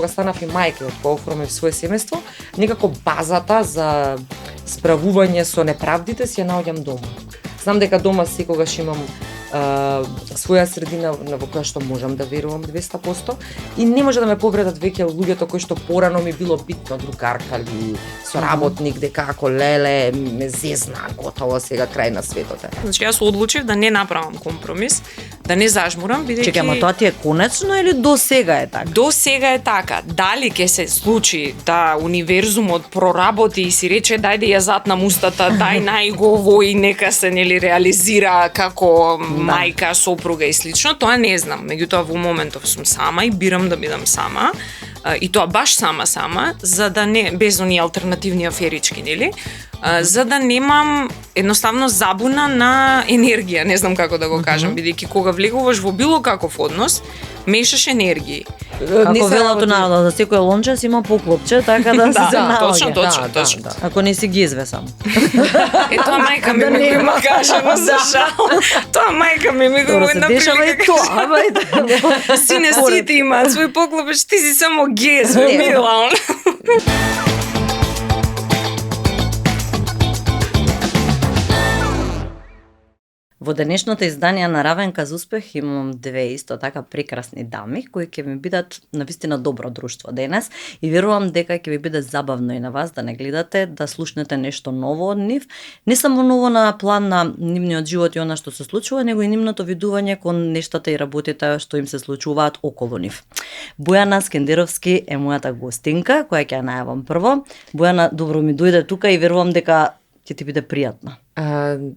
кога станав и мајка, од кога оформив свое семејство, некако базата за справување со неправдите си ја наоѓам дома. Знам дека дома секогаш имам своја средина во која што можам да верувам 200% и не може да ме повредат веќе луѓето кои што порано ми било битно, другарка или соработник, дека ако леле ме зезна, готово сега крај на светот е. Значи јас одлучив да не направам компромис, да не зажмурам, бидејќи Чекај, ама тоа ти е конечно или до сега е така? До сега е така. Дали ќе се случи да универзумот проработи и си рече дајде ја затнам устата, дај најгово и нека се нели реализира како мајка, сопруга и слично, тоа не знам. Меѓутоа во моментов сум сама и бирам да бидам сама. И тоа баш сама, за да не без оние алтернативни аферички, нели? За да немам едноставно забуна на енергија, не знам како да го кажам, бидејќи кога влегуваш во било каков однос, мешаш енергии. Како велото народот, за секој лонче има поклопче, така да се наоѓа. Точно. Ако не си ги изве сам. Тоа мајка ми го каже, но за жал. Тоа мајка ми го една прилика. Тоа, Сине сите имаат свој поклопче, ти си само гез, мила. Во денешното издание на Равенка за успех имам две исто така прекрасни дами кои ќе ми бидат навистина добро друштво денес и верувам дека ќе ви биде забавно и на вас да не гледате, да слушнете нешто ново од нив, не само ново на план на нивниот живот и она што се случува, него и нивното видување кон нештата и работите што им се случуваат околу нив. Бојана Скендеровски е мојата гостинка, која ќе ја најавам прво. Бојана, добро ми дојде тука и верувам дека ќе ти биде пријатно.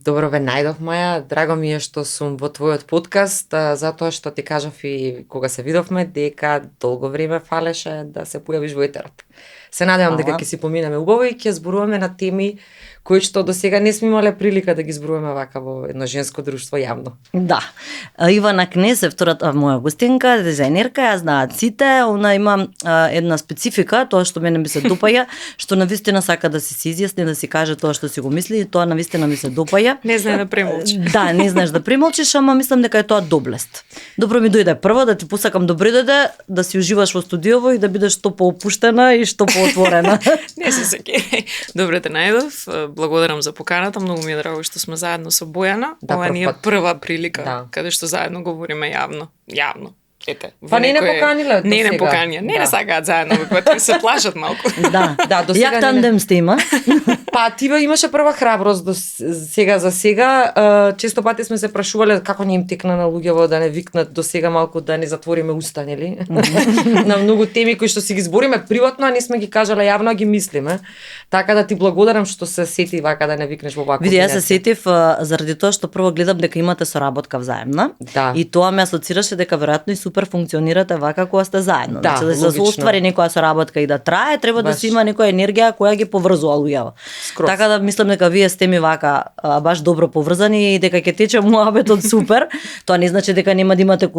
Добро ве најдов, Маја. Драго ми е што сум во твојот подкаст, затоа што ти кажав и кога се видовме дека долго време фалеше да се појавиш во етерот. Се надевам дека ќе си поминеме убаво и ќе зборуваме на теми кои што до сега не сме имале прилика да ги зборуваме вака во едно женско друштво јавно. Да. Ивана Кнез е втората моја гостинка, дизајнерка, ја знаат сите, она има една специфика, тоа што мене ми се допаја, што навистина сака да се изјасни, да си каже тоа што си го мисли и тоа навистина ми се допаја. Не знае да премолчи. Да, не знаеш да премолчиш, ама мислам дека е тоа доблест. Добро ми дојде прво да ти посакам добри дојде, да си уживаш во студиово и да бидеш што поопуштена и што поотворена. Не се сеќавај. Добре те најдов. Благодарам за поканата, многу ми е драго што сме заедно со Бојана. Ова ни е прва прилика каде што заедно говориме јавно. Ете. Па не поканиле. Не поканија. Не сакаат заедно, кога се плашат малку. Да, до сега. Јак тандем сте има? Па тива имаше прва храброст до сега за сега. Често пати сме се прашувале како не им текна на луѓето да не викнат до сега малку да не затвориме уста, нели? На многу теми кои што си ги збориме приватно, а не сме ги кажале јавно, а ги мислиме. Така да ти благодарам што се сети вака да не викнеш во вака. Види, јас се сетив заради тоа што прво гледам дека имате соработка взаемна. Да. И тоа ме асоцираше дека веројатно и супер функционирате вака кога сте заедно. Да, значи да се оствари некоја соработка и да трае, треба да се има некоја енергија која ги поврзува луѓето. Така да мислам дека вие сте ми вака баш добро поврзани и дека ќе тече муабетот супер. Тоа не значи дека нема да имате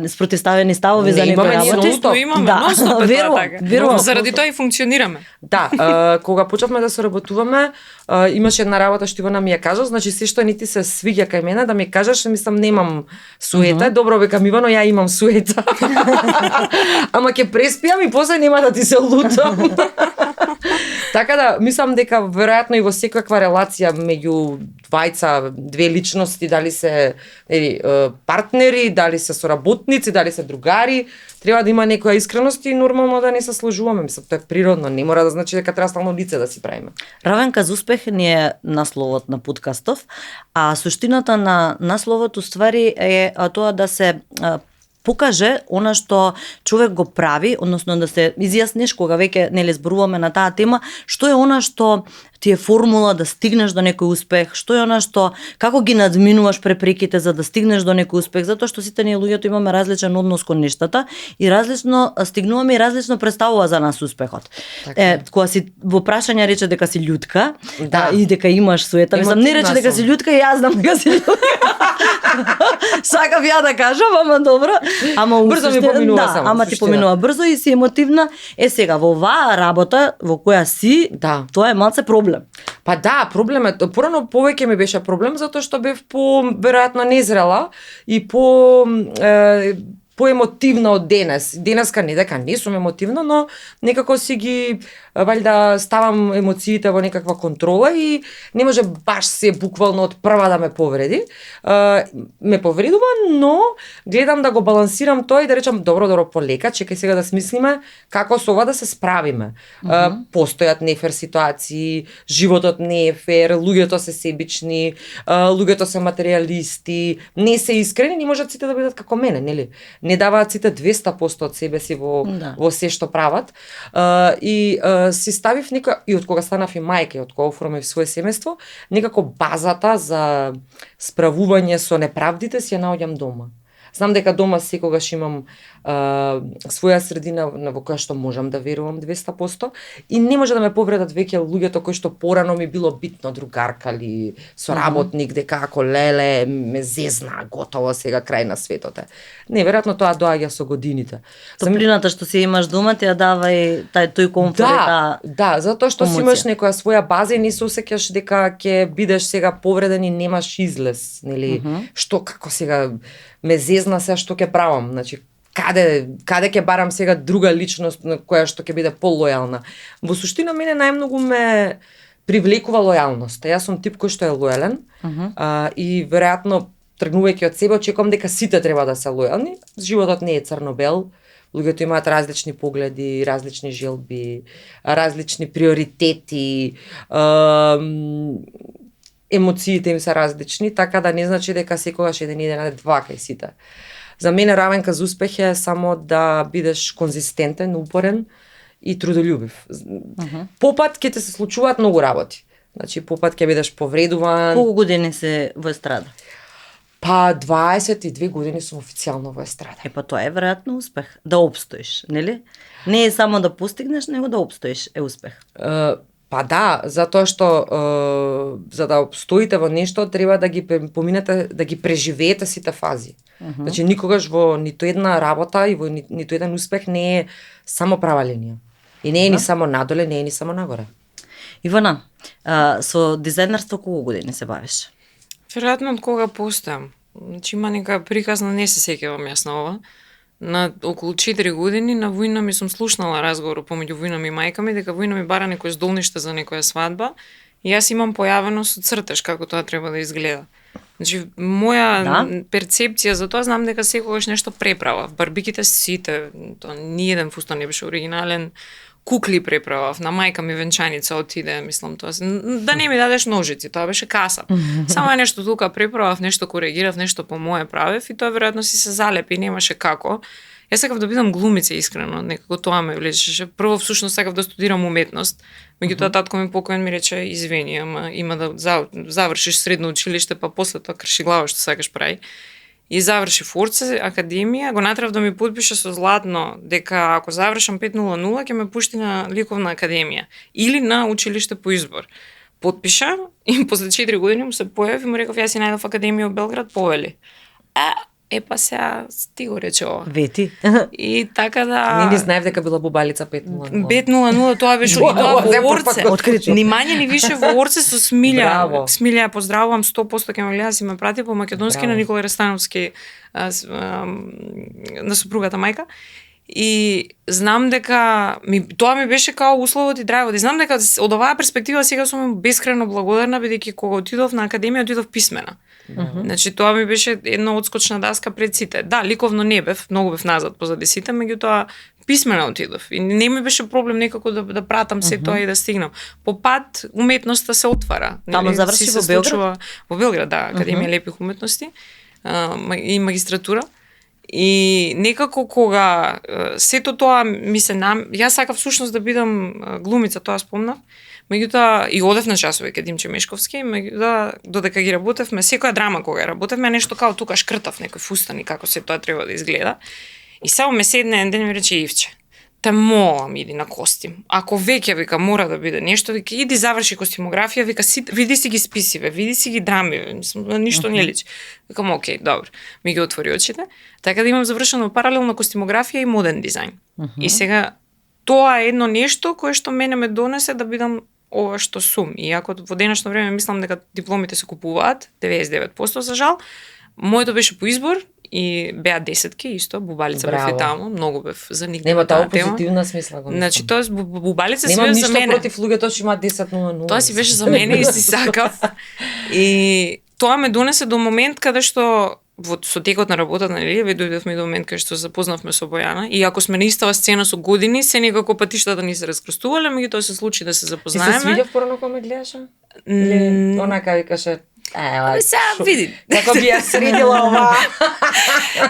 спротивставени ставови за некој работи. Имаме, нонстоп е тоа така. Верувам. Заради тоа и функционираме. Да, кога почнавме да соработуваме, имаше една работа што Ивана ми ја кажа, значи се што не ти се свиѓа кај мене да ми кажеш, мислам немам суета, добро викам Ивано, ја имам суета. Ама ќе преспиам и после нема да ти се лутам. Така да, мислам дека веројатно и во секаква релација меѓу двајца, две личности, дали се партнери, дали се соработници, дали се другари, треба да има некоја искреност и нормално да не се сложуваме. Мислам, тоа е природно, не мора да значи дека треба стално лице да си правиме. Равенка за успех не е насловот на подкастов, а суштината на насловот уствари е тоа да се покаже она што човек го прави, односно да се изјасниш кога веќе нели зборуваме на таа тема, што е она што ти е формула да стигнеш до некој успех, што е она што како ги надминуваш препреките за да стигнеш до некој успех, затоа што сите ние луѓето имаме различен однос кон нештата и различно стигнуваме и различно представува за нас успехот. Кога си во прашање рече дека си љутка, и дека имаш суета, мислам не рече дека си љутка и јас знам дека си љутка. Сакав ја да кажам, ама добро. Ама брзо ми поминува само. Ама ти поминува брзо и си емотивна. Сега во оваа работа во која си, тоа е малце проблем. Па да, проблем е. Порано повеќе ми беше проблем затоа што бев веројатно незрела и поемотивна од денес. Денеска не дека не сум емотивна, но некако си ги валјда ставам емоциите во некаква контрола и не може баш се буквално од прва да ме повреди. Ме повредува, но гледам да го балансирам тоа и да речам добро полека, чекај сега да смислиме како со ова да се справиме. Постојат нефер ситуации, животот не е фер, луѓето се себични, луѓето се материјалисти, не се искрени, не можат сите да бидат како мене, нели? Не даваат сите 200% од себе си во се што прават. И си ставив и од кога станав и мајка, и од кога оформив свое семејство, некако базата за справување со неправдите си ја наоѓам дома. Знам дека дома секогаш имам своја средина во која што можам да верувам 200% и не може да ме повредат веќе луѓето кои што порано ми било битно, другарка или соработник, дека ако леле ме зезна, готово сега крај на светот е. Неверојатно тоа доаѓа со годините. Топлината што си имаш дома ти ја дава и тој комфорт. Да, затоа што си имаш некоја своја база и не се осеќаш дека ќе бидеш сега повреден и немаш излез, нели? Што како сега ме зезна се што ќе правам, значи каде ќе барам сега друга личност на која што ќе биде полојална. Во суштина мене најмногу ме привлекува лојалноста. Јас сум тип кој што е лојален и веројатно тргнувајќи од себе очекувам дека сите треба да се лојални. Животот не е црно-бел. Луѓето имаат различни погледи, различни желби, различни приоритети, емоциите им се различни, така да не значи дека секогаш еден на два кај сите. За мене равенка за успех е само да бидеш конзистентен, упорен и трудолюбив. Попат ќе ти се случуваат многу работи. Значи попат ќе бидеш повредуван. Колку години се во естрада? Па 22 години сум официјално во естрада. Па тоа е веројатно успех, да опстоиш, нели? Не е само да постигнеш, него да опстоиш е успех. Па да, затоа што за да обстоите во нешто треба да ги поминете, да ги преживеете сите фази. Значи никогаш во ниту една работа и во ниту еден успех не е само права линија. И не е ни само надоле, не е ни само нагоре. Ивана, со дизајнерство колку години се бавиш? Веројатно од кога постојам. Значи има нека приказна, не се сеќавам јас на ова. На околу 4 години на војна ми сум слушнала разговор помеѓу војна ми и мајка ми дека војна ми бара некој здолниште за некоја свадба и јас имам појавено со цртеж како тоа треба да изгледа. Значи моја перцепција за тоа, знам дека секогаш нешто преправа. Барбиките сите, тоа ниеден фустан не беше оригинален. Кукли преправав, на мајка ми венчаница отиде, мислам тоа. Да не ми дадеш ножици, тоа беше каса. Само е нешто тука преправав, нешто коригирав, нешто по моje правев и тоа веројатно си се залепи, немаше како. Јас сакав да бидам глумица искрено, некако тоа ме влечеше. Прво всушност сакав да студирам уметност, меѓутоа татко ми покоен ми рече извини, ама има да завршиш средно училиште, па после тоа крши глава што сакаш прави. И завршив Орце академија, го натрав да ми подпише со златно дека ако завршам 5.00 ќе ме пушти на ликовна академија или на училиште по избор. Подпиша и после 4 години му се појави и му реков јас си најдов академија во Белград, повели. Па сега ти го рече ова. Вети. И така да... Не знаев дека била бубалица 5.00. 5.00, тоа беше и тоа во Орце. Открито. Ни мање ни више во Орце со Смилја. Смилја, ја поздравувам 100% ќе ме гледа, си ме прати по македонски на Никола Рестановски на супругата мајка. И знам дека тоа ми беше као условот и драйвот. И знам дека од оваа перспектива сега сум бескрено благодарна бидејќи кога отидов на академија отидов писмена. Значи тоа ми беше една одскочна даска пред сите. Да, ликовно не бев, многу бев назад позади сите, меѓутоа писмена отидов. И не ми беше проблем некако да пратам се тоа и да стигнам. По пат уметноста се отвара. Таму заврши во Белград? Во Белград, да, Академија лепих уметности и магистратура. И некако кога сето тоа ми се јас сакав всушност да бидам глумица, тоа спомнав. Меѓутоа и одев на часови кај Димче Мешковски, меѓутоа додека ги работевме, секоја драма кога работевме, нешто као тука шкртав некој фустан и како се тоа треба да изгледа. И само ме седне еден ден и ми рече Ивче, те молам иди на костим. Ако веќе вика мора да биде нешто, вика иди заврши костимографија, вика види си ги списиве, види си ги драми, ништо не личи. Викам окей, добро. Ми ги отвори очите, така да имам завршено паралелно костимографија и моден дизајн. И сега тоа е едно нешто кое што мене ме донесе да бидам ова што сум. И ако во денешно време мислам дека дипломите се купуваат, 99% за жал, моето беше по избор и беа 10-ки исто, бубалица бев Браво. и таму, многу бев заникнала Нема таа тема. позитивна смисла го. Значи тоа бубалица си Немам беше за ништо мене. против луѓето што имаат 10:00. Тоа си беше за мене и си сакав. И тоа ме донесе до момент каде што со текот на работата, нели, ве дојдовме до момент каде што запознавме со Бојана и ако сме на истава сцена со години, се некако патиштата ни се раскрстувале, меѓутоа се случи да се Ти се запознаеме. свиѓа порано кога ме гледаше? Или онака викаше Сега види. Како би ја средила ова?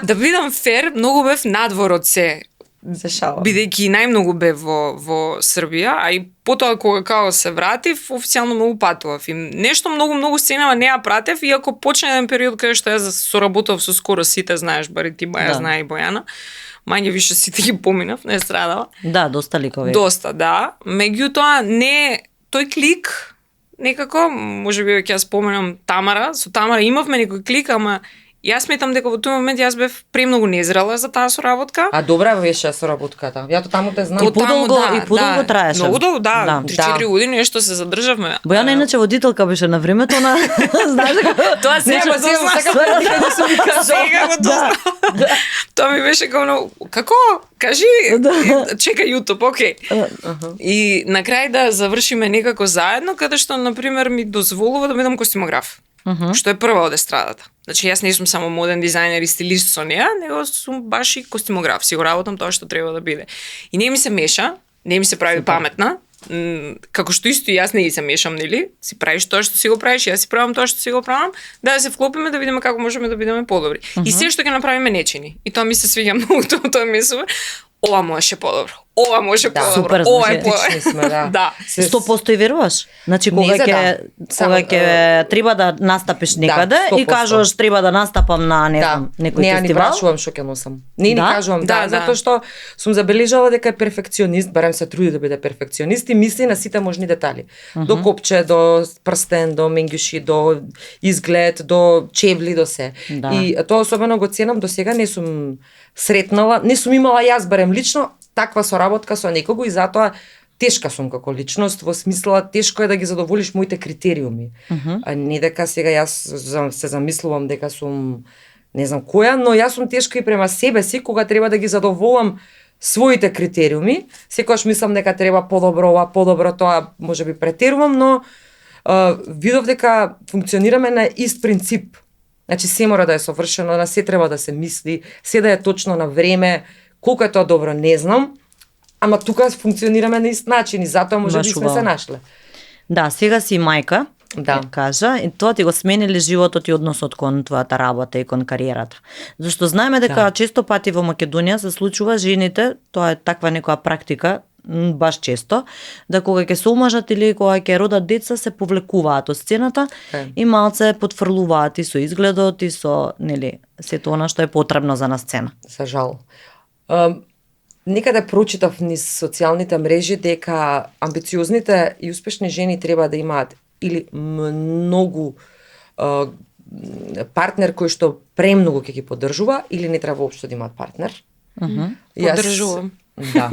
Да бидам фер, многу бев надвор од се. Се шалам. Бидејќи најмногу бев во Србија, а и потоа кога као се вратив, официјално многу патував. И нешто многу сценава не ја пратев, иако почна еден период каде што ја соработував со скоро сите, знаеш, бари ти Маја знае и Бојана. Мање више сите ги поминав, не страдава. Да, доста ликови. Доста, да. Меѓутоа не тој клик некако, можеби ќе ја споменам Тамара, со Тамара имавме некој клик, ама јас сметам дека во тој момент јас бев премногу незрела за таа соработка. А добра беше соработката. Ја таму те знам. И подолго траеше. Многу долго, да. Да. 3-4 години нешто се задржавме. Бојана иначе водителка беше на времето на знаеш дека Тоа сега го сакам да се ми кажа. Сега го дознав. Тоа ми беше како како? Кажи, чекај YouTube, окей. И на крај да завршиме некако заедно, каде што на пример ми дозволува да бидам костимограф. Што е прва од естрадата. Значи јас не сум само моден дизајнер и стилист со неа, него сум баш и костимограф. Си го работам тоа што треба да биде. И не ми се меша, не ми се прави паметна, како што исто и јас не ги се мешам, нели? Си правиш тоа што си го правиш, јас си правам тоа што си го правам, да се вклопиме да видиме како можеме да бидеме подобри. И се што ќе направиме нечини. И тоа ми се свиѓа многу, тоа ми е супер. Ова можеше подобро. Ова може подобро. Супер, Ова е Етични сме, да. Да. 100% и веруваш. Значи Не кога за ќе Само, кога ќе треба да настапиш некаде и 100%. кажуваш треба да настапам на не знам некој не, ни фестивал. прашувам што ќе носам. Не ни Да? кажувам, Да, затоа што сум забележала дека е перфекционист, барем се труди да биде перфекционист и мисли на сите можни детали. До копче, до прстен, до менѓуши, до изглед, до чевли, до се. Да. И тоа особено го ценам, до сега не сум сретнала, не сум имала јас барем лично таква соработка со некого и затоа тешка сум како личност, во смисла тешко е да ги задоволиш моите критериуми. А не дека сега јас се замислувам дека сум не знам која, но јас сум тешка и према себе си кога треба да ги задоволам своите критериуми. Секогаш мислам дека треба подобро ова, подобро тоа, можеби претерувам, но видов дека функционираме на ист принцип. Значи се мора да е совршено, на се треба да се мисли, се да е точно на време. Колку е тоа добро, не знам, ама тука функционираме на ист начин и затоа може би сме се нашле. Да, сега си мајка, Да. ќе кажа, и тоа ти го сменили животот и односот кон твојата работа и кон кариерата. Зашто знаеме дека често пати во Македонија се случува жените, тоа е таква некоја практика, баш често, да кога ќе се омажат или кога ќе родат деца се повлекуваат од сцената и малце потфрлуваат и со изгледот и со, нели, сето она што е потребно за на сцена. За жал. Некаде прочитав низ социјалните мрежи дека амбициозните и успешни жени треба да имаат или многу партнер кој што премногу ќе ги поддржува или не треба воопшто да имаат партнер. Поддржувам. Да.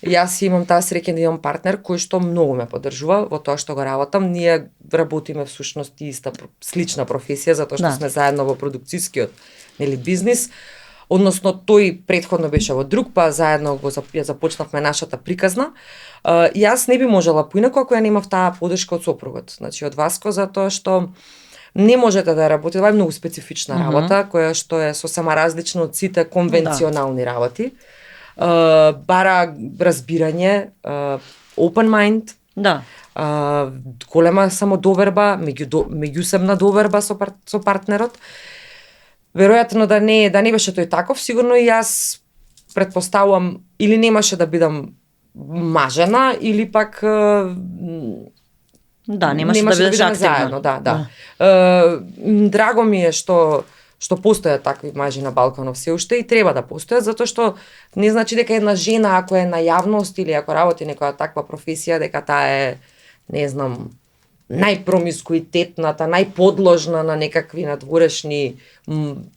Јас имам таа среќа да имам партнер кој што многу ме поддржува во тоа што го работам. Ние работиме всушност иста слична професија затоа што сме заедно во продукцијскиот бизнис. Односно тој претходно беше во друг, па заедно ја започнавме нашата приказна. Јас не би можела поинаку ако ја немав таа поддршка од сопругот, значи од Васко, затоа што не можете да работите, ова е многу специфична работа, која што е сосема различна од сите конвенционални работи. Бара разбирање, open mind, голема самодоверба, меѓусебна доверба со партнерот. Веројатно да не беше тој таков, сигурно и јас претпоставувам или немаше да бидам мажена или пак немаше да бидеш активна. Заедно, да. Драго ми е што постојат такви мажи на Балканов се уште и треба да постојат, затоа што не значи дека една жена ако е на јавност или ако работи некоја таква професија дека таа е, не знам, најпромискуитетната, најподложна на некакви надворешни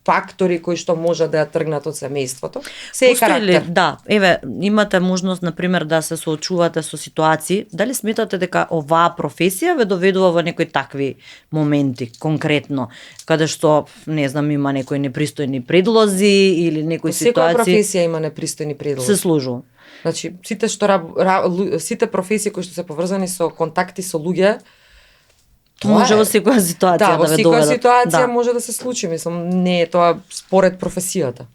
фактори кои што може да ја тргнат од семејството. Се е Постои ли, карактер. да, еве, имате можност, например, да се соочувате со ситуации, дали сметате дека оваа професија ве доведува во некои такви моменти, конкретно, каде што, не знам, има некои непристојни предлози или некои Секоја ситуации, професија има непристојни предлози. се служува. Значи, сите сите професии кои што се поврзани со контакти со луѓе, тоа Може е. во секоја ситуација Да, во да ве секоја доведат. ситуација Да. може да се случи, мислам, не е тоа според професијата.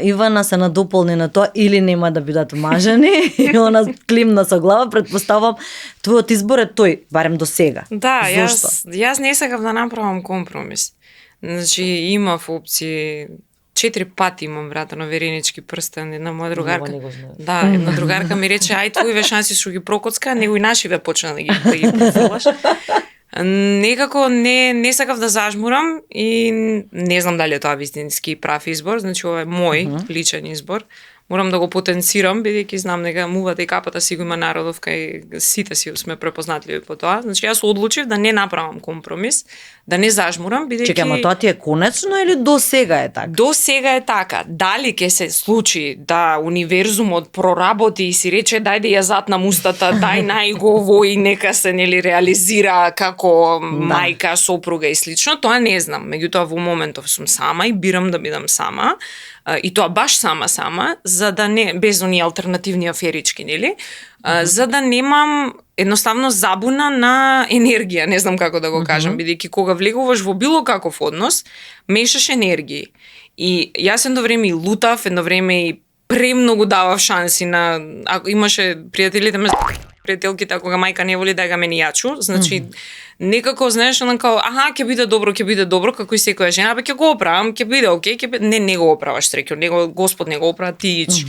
Ивана се надополни на тоа или нема да бидат мажени и она климна со глава, предпоставам твојот избор е тој, барем до сега. Да, Зошто? јас не сакав да направам компромис. Значи, имав опции 4 пати имам вратено веренички прстен, една моја другарка. Не го знаев. Да, една другарка ми рече, ај твоиве шанси што ги прокоцка, него и нашиве почна да ги профилаш. Некако не сакав да зажмурам и не знам дали е тоа вистински прав избор, значи ова е мој личен избор. Морам да го потенцирам, бидејќи знам дека мувата и капата си го има народов, кај сите си сме препознатливи по тоа. Значи јас одлучив да не направам компромис, да не зажмурам, бидејќи Чекај, ама тоа ти е конечно или до сега е така? до сега е така. Дали ќе се случи да универзумот проработи и си рече дајде ја затнам устата, дај најгово и нека се нели реализира како мајка, сопруга и слично, тоа не знам. Меѓутоа во моментов сум сама и бирам да бидам сама. И тоа баш сама, за да не без оние алтернативни аферички, нели? За да немам едноставно забуна на енергија, не знам како да го кажам, бидејќи кога влегуваш во било каков однос, мешаш енергии. И јас едно време и лутав, едно време и премногу давав шанси на ако имаше пријателите ме пријателките кога мајка не воли да ga мени јачу, значи некако знаеш она као ќе биде добро како и секоја жена, ќе го оправам, ќе биде окей, не го оправаш среќу, него Господ не го оправа, ти ич.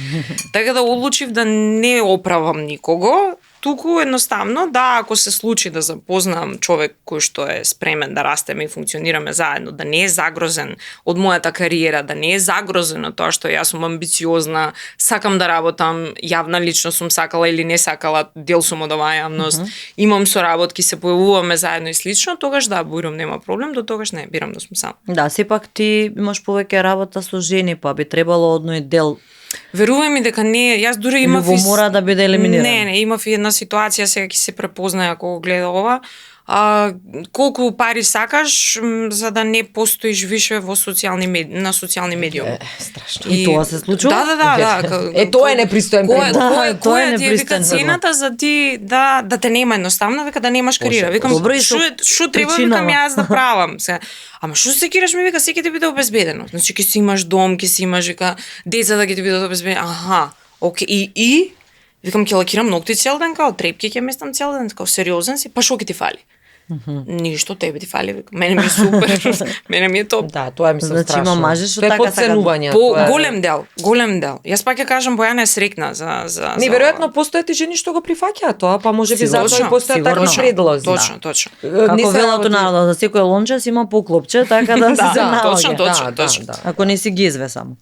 Така да одлучив да не оправам никого, туку едноставно да ако се случи да запознам човек кој што е спремен да растеме и функционираме заедно, да не е загрозен од мојата кариера, да не е загрозен од тоа што јас сум амбициозна, сакам да работам, јавна личност сум сакала или не сакала, дел сум од оваа јавност, имам соработки, се појавуваме заедно и слично, тогаш да, бујрам, нема проблем, до тогаш не, бирам да сум сам. Да, сепак ти имаш повеќе работа со жени, па би требало одној дел. Верувај ми дека не, јас дури имав Љубомора да биде елиминирана. Не, имав и една ситуација, сега ќе се препознаја ако го гледа ова. Колку пари сакаш за да не постоиш више во на социјални медиуми. Страшно. И тоа се случува? Е, тоа е непристоен предлог. тоа е Која ти е вика непристоен цената за ти да те нема едноставно, века да немаш кариера. Викам, Добро, и со што треба причинава. викам јас да правам сега. Ама што се кираш ми вика, секи ти биде обезбедено. Значи ќе си имаш дом, ќе си имаш вика деца да ќе ти бидат обезбедени. Аха, окей, и викам ќе лакирам ногти цел ден, као трепки ќе местам цел ден, као сериозен си, па што ќе ти фали? Ништо, тебе ти фали, викам. Мене ми е супер. Мене ми е топ. Да, тоа е мислам Значи, страшно. има мажи што Тоа е така сакат. подценување. По тоа е- голем дел. Јас пак ќе кажам Бојана е срекна за Не, веројатно постојат и жени што го прифаќаат тоа, па може би затоа и Точно, постојат такви сигурно. предлози. Точно. Не Како се велото работи- народот, за секој лонче си има поклопче, така да се Да, се точно, наоѓа. точно. Ако не си гизве само.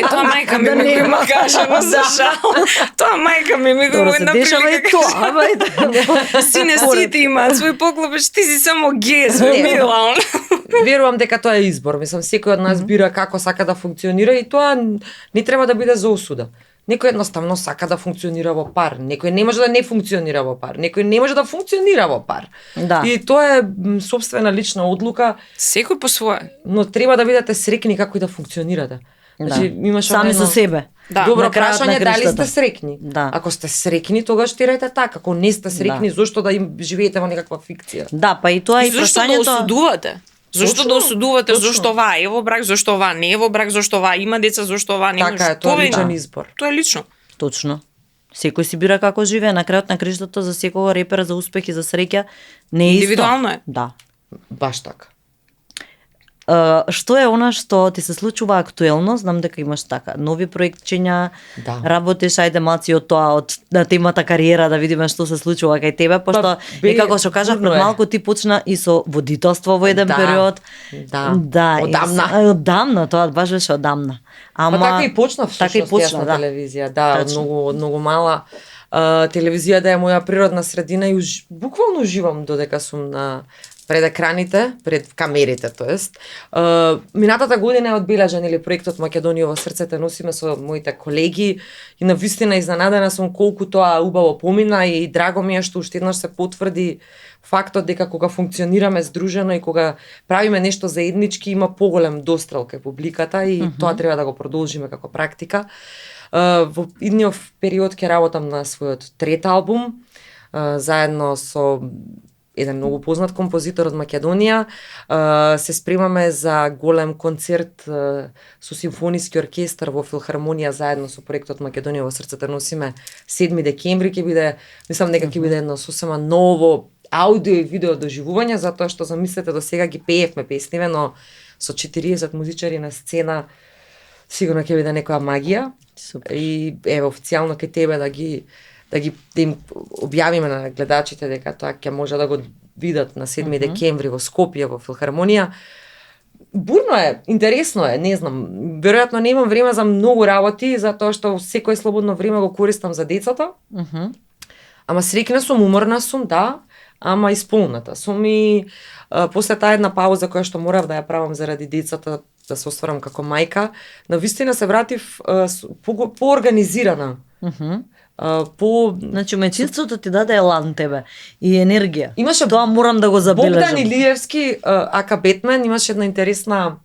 Тоа мајка ми Да ми го нема. каже, но за жал. Тоа мајка ми го Добро, се една дешава и прилика тоа, ама и така. Сине сите имаат свој поклопеч, ти си само гез, Не. мила. Верувам дека тоа е избор. Мислам, секој од нас бира како сака да функционира и тоа не треба да биде за осуда. Некој едноставно сака да функционира во пар, некој не може да не функционира во пар, некој не може да функционира во пар. Да. И тоа е собствена лична одлука, Секој по свое. но треба да бидете срекни како и да функционирате. Значи, имаш Сами едно- со себе. Да, Добро на крајот на прашање, дали криштата. сте срекни? Да. Ако сте срекни, тогаш тирајте така. Ако не сте срекни, зошто да им живеете во некаква фикција? Да, па и тоа и Зошто да прашањето. осудувате? Зошто Точно, да осудувате? точно. Зошто оваа е во брак, зошто оваа не е во брак, зошто оваа има деца, зошто оваа нема? Така е, тоа е ви- личен избор. Тоа е лично. Точно. Секој си бира како живее. На крајот на криштата за секој репер за успех и за среќа не е исто. Индивидуално е. Да. Баш така. Што е она што ти се случува актуелно? Знам дека имаш така нови проектчиња, Да. работиш, ајде малци од тоа, од на темата кариера, да видиме што се случува кај тебе, пошто некако што кажав бурно пред е. малку ти почна и со водителство во еден Да, период. да. Да, Одамна. Одамна, тоа баш беше одамна. Па така и почнав така и всушност јас почна, на да. телевизија, да, од Точно. многу мала. телевизијата е моја природна средина и буквално уживам додека сум пред екраните, пред камерите, тоест. Минатата година е одбележан или проектот Македонија во срцете носиме со моите колеги и навистина изненадена сум колку тоа убаво помина и драго ми е што уште еднаш се потврди фактот дека кога функционираме здружено и кога правиме нешто заеднички има поголем дострел кај публиката и тоа треба да го продолжиме како практика. Во идниот период ќе работам на својот трет албум, заедно со еден многу познат композитор од Македонија. Се спремаме за голем концерт со симфониски оркестар во филхармонија заедно со проектот Македонија во срцете носиме 7 декември ќе биде, мислам дека ќе биде едно сосема ново аудио и видео доживување, затоа што замислете до сега ги пеевме песниве, но со 40 музичари на сцена сигурно ќе биде некоја магија. Супер. И ево официјално кај тебе да им објавиме на гледачите дека тоа ќе може да го видат на 7 декември во Скопје во филхармонија. Бурно е, интересно е, не знам, веројатно немам време за многу работи затоа што секој слободно време го користам за децата. Ама среќна сум, уморна сум, да, ама исполната сум и после таа една пауза која што морав да ја правам заради децата, да се остварам како мајка, навистина се вратив поорганизирана. Значи, мајчинството ти даде елан тебе и енергија. Имаше тоа морам да го забележам. Богдан Илиевски, ака Бетмен, имаше една интересна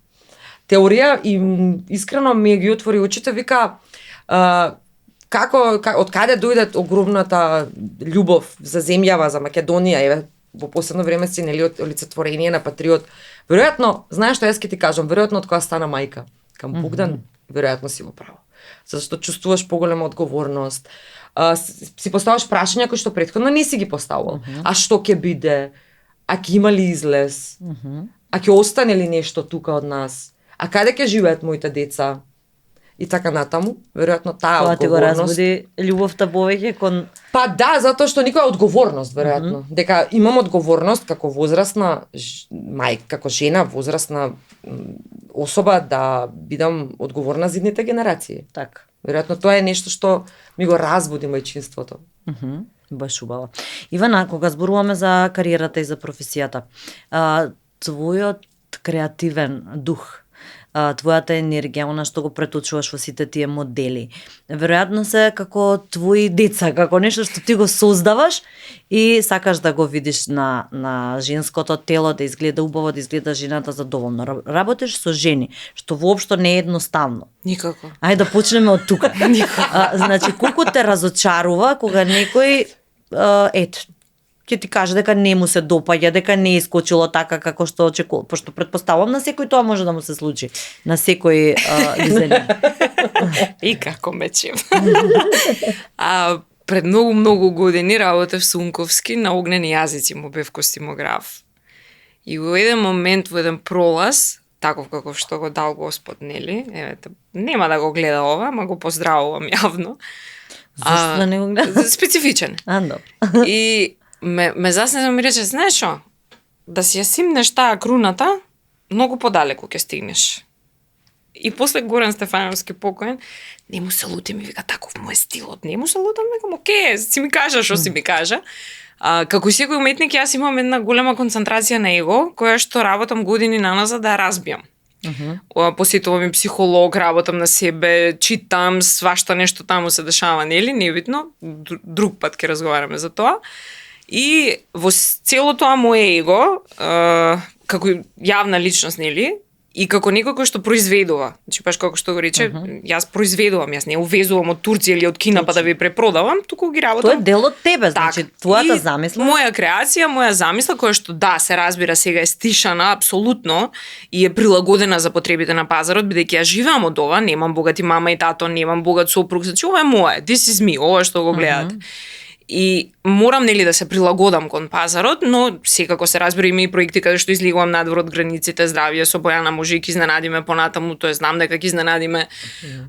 теорија и искрено ми ги отвори очите, вика од каде дојде огромната љубов за земјава, за Македонија, еве во последно време си нели олицетворение на патриот. Веројатно, знаеш што јас ќе ти кажам, веројатно од кога стана мајка кам Богдан, веројатно си во право. Зашто чувствуваш поголема одговорност. Си поставаш прашања кои што претходно не си ги поставувал. А што ќе биде? А ќе има ли излез? А ќе остане ли нешто тука од нас? А каде ќе живеат моите деца? И така натаму, веројатно таа одговорност. Тоа ти го разбуди љубовта повеќе кон... Па да, затоа што никоја одговорност, веројатно. Дека имам одговорност како возрастна мајка, како жена, возрастна особа да бидам одговорна за идните генерации. Така. Веројатно тоа е нешто што ми го разбуди мајчинството. Баш убаво. Ивана, кога зборуваме за кариерата и за професијата, твојот креативен дух, твојата енергија, она што го преточуваш во сите тие модели, веројатно се како твои деца, како нешто што ти го создаваш и сакаш да го видиш на женското тело, да изгледа убаво, да изгледа жената задоволно. Работиш со жени, што воопшто не е едноставно. Никако. Ајде да почнеме од тука. Значи, колку те разочарува кога некој ќе ти каже дека не му се допаѓа, дека не е искочило така како што очекувал, пошто претпоставувам на секој тоа може да му се случи, на секој дизајнер. И како мечем. Пред многу години работев со Унковски на огнени јазици, му бев костимограф. И во еден момент, во еден пролаз, таков каков што го дал Господ, нели? Нема да го гледа ова, ама го поздравувам јавно. Зашто да не го гледа? Специфичен. Добро. И ме заснема ми рече, знаеш шо? Да си ја симнеш таа круната, многу подалеку ќе стигнеш. И после Горан Стефановски покоен, не му се лути, ми вика, таков му е стилот, не му се лутам, викам, оке, си ми кажа што си ми кажа. Како секој уметник, јас имам една голема концентрација на его, која што работам години наназад да ја разбијам. Посетувам и психолог, работам на себе, читам, свашта нешто таму се дешава, нели, небитно, друг пат ќе разговараме за тоа. И во цело тоа моје его, како јавна личност, нели, и како некој кој што произведува. Значи, баш како што го рече, јас произведувам, јас не увезувам од Турција или од Кина па да ви препродавам, туку ги работам. Тоа е дел од тебе, значи, твојата замисла. Моја креација, моја замисла, која што да, се разбира сега е стишана, апсолутно, и е прилагодена за потребите на пазарот, бидејќи ја живеам од ова, немам богати мама и тато, немам богат сопруг, значи ова е мое, this is me, ова што го гледате. И морам нели да се прилагодам кон пазарот, но секако се разбира има и проекти каде што излегувам надвор од границите, здравје со Бојана може и ќе изненадиме понатаму, тоа знам дека ќе изненадиме.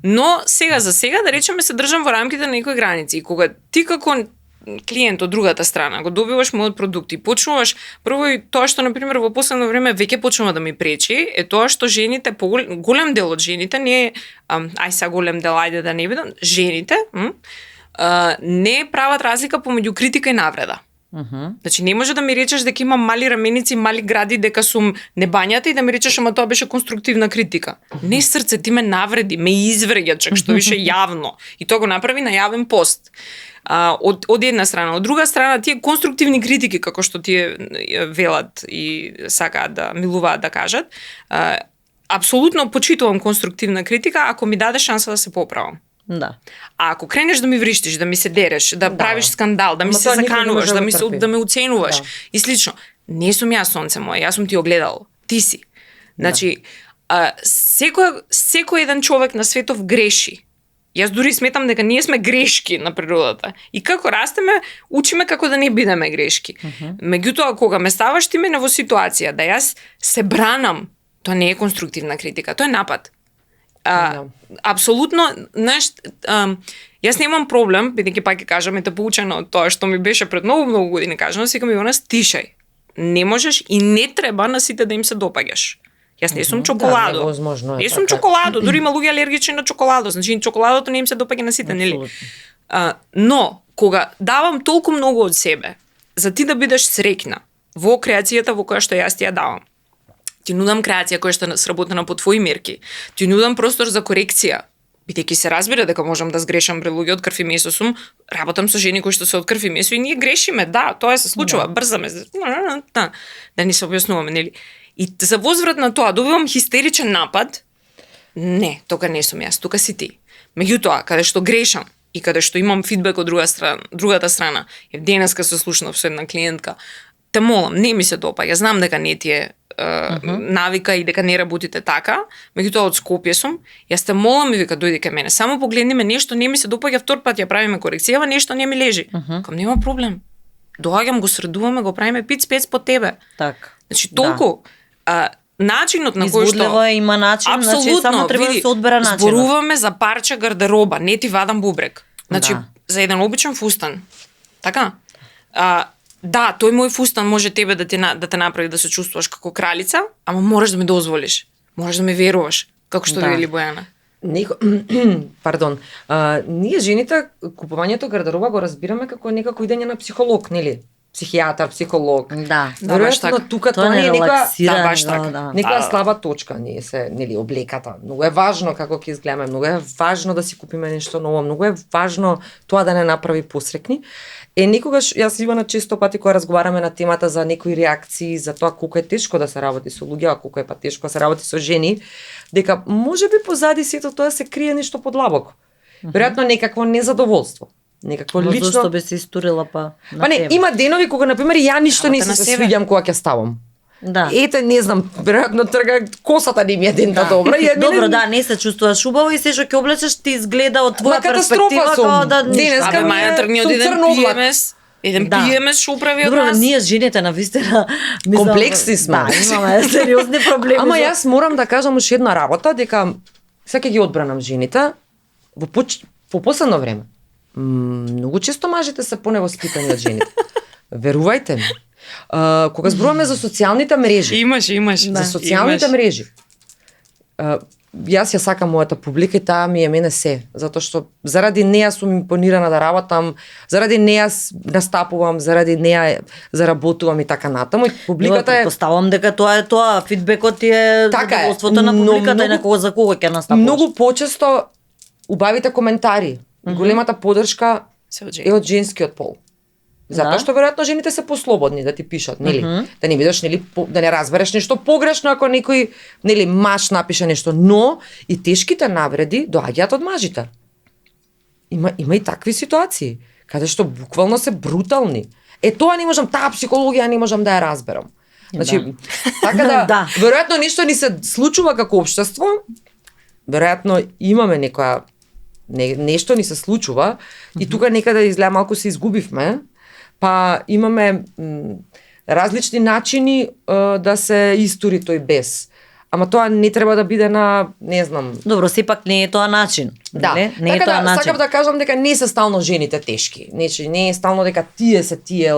Но сега за сега да речеме се држам во рамките на некои граници. И кога ти како клиент од другата страна го добиваш мојот продукт и почнуваш прво и тоа што на пример во последно време веќе почнува да ми пречи е тоа што жените голем дел од жените не е голем дел, ајде да не бидам, жените не прават разлика помеѓу критика и навреда. Значи не може да ми речеш дека имам мали раменици, мали гради, дека сум небањата и да ми речеш ама тоа беше конструктивна критика. Не, срце, ти ме навреди, ме извреѓа, чак што више јавно. И тоа го направи на јавен пост. Од една страна, од друга страна тие конструктивни критики како што тие велат и сакаат да милуваат да кажат, апсолутно почитувам конструктивна критика ако ми даде шанса да се поправам. Да. А ако кренеш да ми вриштиш, да ми се дереш, да правиш скандал, да ми се закануваш, да ме уценуваш и слично, не сум јас, сонце моје, јас сум ти огледал. Ти си. Значи, секој еден човек на светов греши. Јас дури сметам дека ние сме грешки на природата. И како растеме, учиме како да не бидеме грешки. Меѓутоа, кога ме ставаш ти мене во ситуација да јас се бранам, тоа не е конструктивна критика, тоа е напад. Апсолутно, знаеш, јас немам проблем, бидејќи пак ќе кажам, ете поучена од тоа што ми беше пред многу години кажано, секам ми Ивана, стишај. Не можеш и не треба на сите да им се допаѓаш. Јас не сум чоколадо. Да, невозможно не сум чоколадо, дури има луѓе алергични на чоколадо, значи чоколадото не им се допаѓа на сите, нели? Но кога давам толку многу од себе, за ти да бидеш среќна во креацијата во која што јас ти ја давам. Ти нудам креација која што сработена по твои мерки. Ти нудам простор за корекција. Бидејќи се разбира дека можам да сгрешам пред луѓе од крв и месо сум, работам со жени кои што се од крв и месо и ние грешиме, да, тоа се случува, брзаме. Да ни се објаснуваме, нели? И за возврат на тоа добивам хистеричен напад. Не, тука не сум јас, тука си ти. Меѓутоа, каде што грешам и каде што имам фидбек од другата страна, денеска се слушнав со една клиентка, те молам, не ми се допаѓа, знам дека не ти е навика и дека не работите така, меѓутоа од Скопје сум, јас те молам и вика дојди кај мене, само погледни ме, нешто не ми се допаѓа, втор пат ја правиме корекција, нешто не ми лежи. Кам нема проблем. Доаѓам, го средуваме, го правиме пиц-пец по тебе. Така. Значи толку начинот на кој што изводливо има начин, значи само треба да се одбера начинот. Зборуваме за парче гардероба, не ти вадам бубрек. Значи за еден обичен фустан. Така? Да, тој мој фустан може тебе да те направи да се чувствуваш како кралица, ама можеш да ми дозволиш. Можеш да ми веруваш, како што вели Бојана. Пардон. Ние жените купувањето гардероба го разбираме како некако идење на психолог, нели? Психијатар, психолог. Да. Веројатно тука тоа не е некоја да. слаба точка, ние се, нели, облеката. Многу е важно како ќе изгледаме, многу е важно да си купиме нешто ново, многу е важно тоа да не направи посрекни. Никогаш, јас и Ивана често пати кога разговараме на темата за некои реакции, за тоа колку е тешко да се работи со луѓе, а колку е па тешко да се работи со жени, дека можеби позади сето тоа се крие нешто подлабоко. Веројатно некакво незадоволство. Некакво лично. Зошто би се истурила па на Па не, тебе? има денови кога на пример ја ништо не се свиѓам кога ќе ставам. Да. Ете, не знам, веројатно трга косата не ми е дента добра. Добро, да, не се чувствуваш убаво и се што ќе облечеш ти изгледа од твоја перспектива сум. како да Денеска Маја тргни од еден пиемес. Еден пиемес што управи од нас. нас. Ние жените навистина комплексни сме. Да, имаме сериозни проблеми. Ама јас морам да кажам уште една работа, дека сега ги одбранам жените во последно време. Многу често мажите се поневоспитани од жените. Верувајте ми. Кога зборуваме за социјалните мрежи. Имаш. За социјалните мрежи. Јас ја сакам мојата публика и таа ми е мене се, затоа што заради неа сум импонирана да работам, заради неа настапувам, заради неа заработувам и така натаму. И публиката е Поставам дека тоа е тоа, фидбекот е задоволството на публиката и на кого за кого ќе настапуваш. Многу почесто убавите коментари, големата поддршка е од женскиот пол. Затоа што веројатно жените се послободни да ти пишат, нели? Да не бидеш, нели, да не разбереш нешто погрешно ако некој, нели, маж напише нешто, но и тешките навреди доаѓаат од мажите. Има и такви ситуации каде што буквално се брутални. Тоа не можам, таа психологија не можам да ја разберам. Значи, така да, веројатно нешто ни се случува како општество, веројатно имаме нешто ни се случува и тука некаде изгледа малку се изгубивме. Па имаме различни начини да се истори тој бес. Ама тоа не треба да биде на, не знам. Добро, сепак не е тоа начин. Да, Не е така тоа да, начин. сакам да кажам дека не се стално жените тешки. Не е стално дека тие се тие,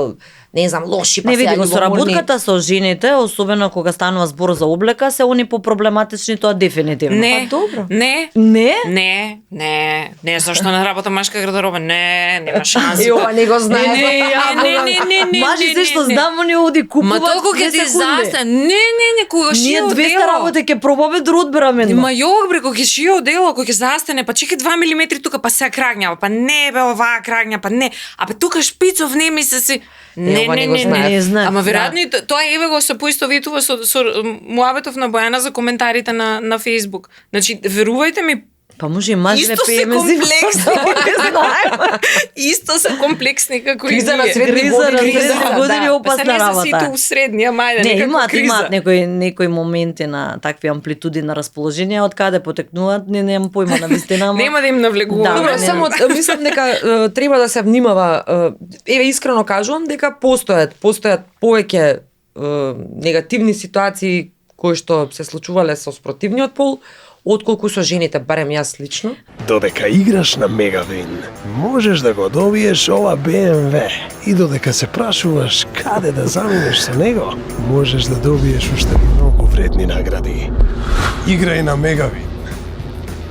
не знам, лоши, па Не види сега го со љубоморни. работката со жените, особено кога станува збор за облека, се они попроблематични, тоа дефинитивно. Не, Па, добро. не, Не? не, зашто не работа машка гардероба? Не, нема шанси. И ова не го знае. Не, Мажи се што знам, они оди купуваат. Ма толку ќе 2 ти секунди. застане. Не, кога Ние шије 200 одело. работи ќе пробаме да одбераме. Ма јок бре, кога ќе шије одело, кога ќе застане, па чекај 2 милиметри тука, па сега крагњава, па не бе оваа крагња, па не. А бе тука шпицов не ми се си. ова не го знаев. Не знаев, Ама да. веројатно и тоа еве го се поистоветува со муабетов на Бојана за коментарите на Facebook. Значи, верувајте ми, Па може и мажи не исто се пиеме комплексни. Не знаем. Исто се комплексни како и Криза на ние. средни Криза на години. средни Да, години, да. опасна Па се не се работа. сите у средни, ама ајде, Не, некако имаат криза. некои моменти на такви амплитуди на расположение, од каде потекнуваат, не немам појма на вистина, ама Нема да им навлегуваме. Да, Добро, не, само мислам дека треба да се внимава. Еве искрено кажувам дека постојат повеќе негативни ситуации кои што се случувале со спротивниот пол, отколку со жените, барем јас лично. Додека играш на Мегавин, можеш да го добиеш ова BMW. И додека се прашуваш каде да заминеш со него, можеш да добиеш уште многу вредни награди. Играј на Мегавин.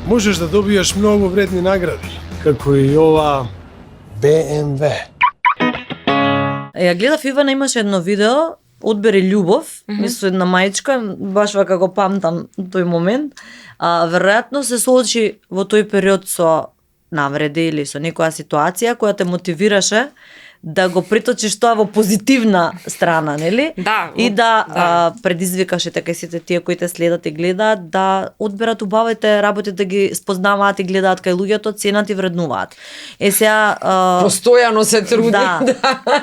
Можеш да добиеш многу вредни награди, како и ова BMW. Ја гледав Ивана, имаше едно видео, одбери љубов, со една мајчка, баш вака го памтам тој момент. Веројатно се соочи во тој период со навреди или со некоја ситуација која те мотивираше да го приточиш тоа во позитивна страна, нели? Да, И да, да. предизвикаш и така сите тие кои те следат и гледаат да одберат убавите работи, да ги спознаваат и гледаат кај луѓето, ценат и вреднуваат. Сега Постојано се труди Да.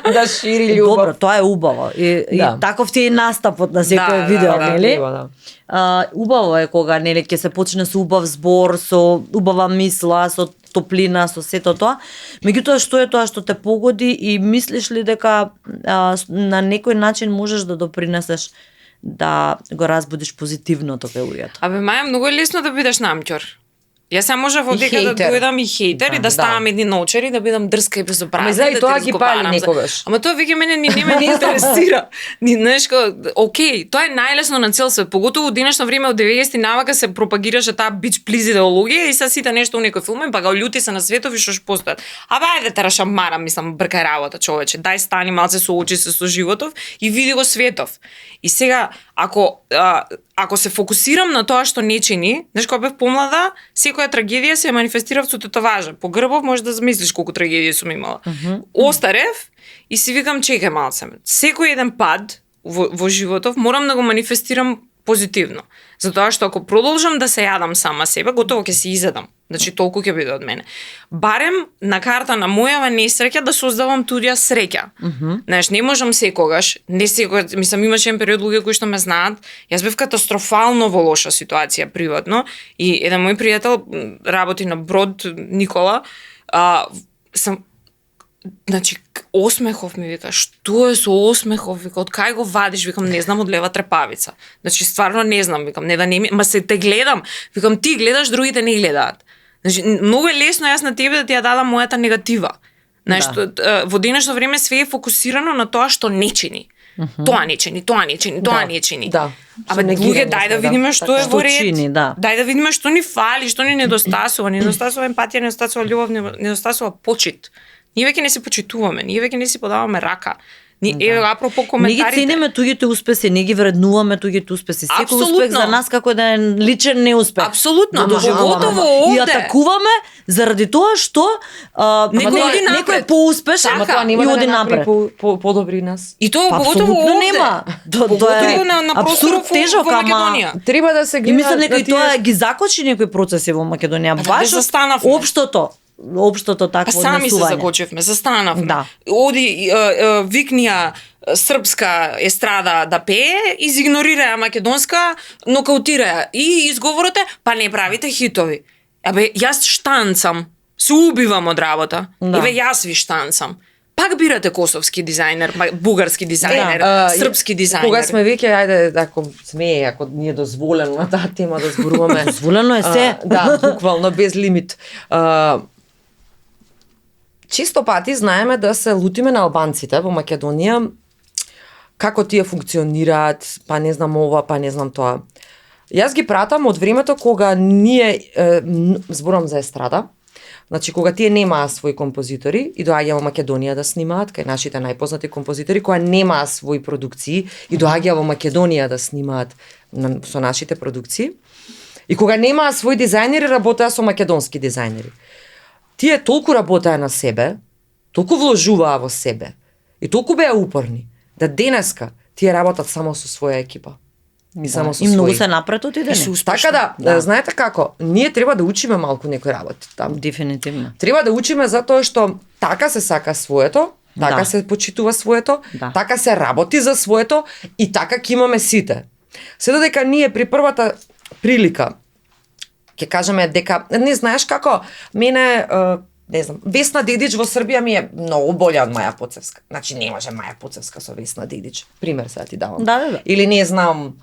да шири љубов. добро, тоа е убаво. И Да. таков ти е и настапот на секој Да, видео, да, нели? Треба, да. Убаво е кога нели ќе се почне со убав збор, со убава мисла, со топлина, со сето тоа. Меѓутоа што е тоа што те погоди и мислиш ли дека на некој начин можеш да допринесеш да го разбудиш позитивното кај луѓето? Абе, маја, многу е лесно да бидеш намќор. Јас се можев И одека да хейтер. дојдам и хейтер и да ставам едни научери, да бидам дрска и безобразна. Ама изгледа и да тоа те ги разговарам пали за- некогаш. Ама тоа веќе мене не ме интересира. Ни знаеш окей, тоа е најлесно на цел свет, поготово во денешно време од 90-ти навака се пропагираше таа бич плиз идеологија и сега сите нешто у некој филм, па го љути се на светови што ќе постојат. Абе ајде те рашамарам, мислам, бркај работа, човече. Дај стани малце, соочи се со животов и види го светов. И сега ако се фокусирам на тоа што не чини, знаеш кога бев помлада, секоја трагедија се манифестира со тетоважа. По грбов можеш да замислиш колку трагедии сум имала. Остарев и си викам чекај малце. Секој еден пад во животов морам да го манифестирам позитивно. Затоа што ако продолжам да се јадам сама себе, готово ќе се изедам. Значи толку ќе биде од мене. Барем на карта на мојава несреќа да создавам туѓа среќа. Знаеш, не можам секогаш, не секогаш, мислам имаше еден период луѓе кои што ме знаат, јас бев катастрофално во лоша ситуација приватно и еден мој пријател работи на брод Никола, значи, осмехов ми вика, што е со осмехов, вика, од кај го вадиш, викам, не знам, од лева трепавица. Значи, стварно не знам, викам, не да не ми, ма се те гледам, викам, ти гледаш, другите не гледаат. Значи, многу е лесно јас на тебе да ти ја дадам мојата негатива. Знаеш, во денешно време све е фокусирано на тоа што не чини. Тоа не чини, тоа не чини, тоа не чини. Да. Абе, луѓе, дај да видиме што е Што во ред. чини, да. Дај да видиме што ни фали, што ни недостасува. Недостасува емпатија, недостасува љубов, недостасува почит. Ние веќе не се почитуваме, ние веќе не си подаваме рака. Еве апропо Не ги коментарите. цениме туѓите успеси, не ги вреднуваме туѓите успеси. Секој Апсолутно. успех за нас како да е личен неуспех. Апсолутно, Да доживуваме. поготово И овде. атакуваме заради тоа што Некој оди напред. некој е поуспешен Ама Така, тоа и нема да оди направи напред. подобри нас. И тоа Па, поготово апсолутно овде. нема. Тоа е Поготово на просторот апсурд тежок, во ама Македонија. Треба да се И гледа мислам дека и на тие- тоа ги закочи некои процеси во Македонија. Па, Баш да, од застанавме. општото Па такво сами се однесување. закочевме, застанавме. Да. Оди викнија српска естрада да пее, изигнорираја македонска, нокаутираја. И изговорот е, па не правите хитови. Абе, јас штанцам, се убивам од работа. Да. Еве, јас ви штанцам. пак бирате косовски дизајнер, бугарски дизајнер, српски дизајнер. Кога сме веќе, ајде, ако смее, ако ни е дозволено на таа тема да зборуваме. Дозволено е се. Да, буквално, без лимит. Често пати знаеме да се лутиме на албанците во Македонија, како тие функционираат, па не знам ова, па не знам тоа. Јас ги пратам од времето кога ние, зборам за естрада, значи кога тие немаа своји композитори и доаѓа во Македонија да снимаат, кај нашите најпознати композитори, кои немаа своји продукции и доаѓа во Македонија да снимаат со нашите продукции. И кога немаа своји дизајнери, работеа со македонски дизајнери. Тие толку работеа на себе, толку вложуваа во себе и толку беа упорни, да денеска тие работат само со своја екипа. И само со И многу своји. се напред отидени. Така да, знаете како, ние треба да учиме малку некои работи таму. Дефинитивно. Треба да учиме затоа што така се сака своето, така Да. се почитува своето, Да. така се работи за своето и така ќе имаме сите. Се додека ние при првата прилика ќе кажеме дека не знаеш како, мене не знам, Весна Дедич во Србија ми е многу болја од Маја Поцевска. Значи не може Маја Поцевска со Весна Дедич. Пример сега ти давам. Да. Или не знам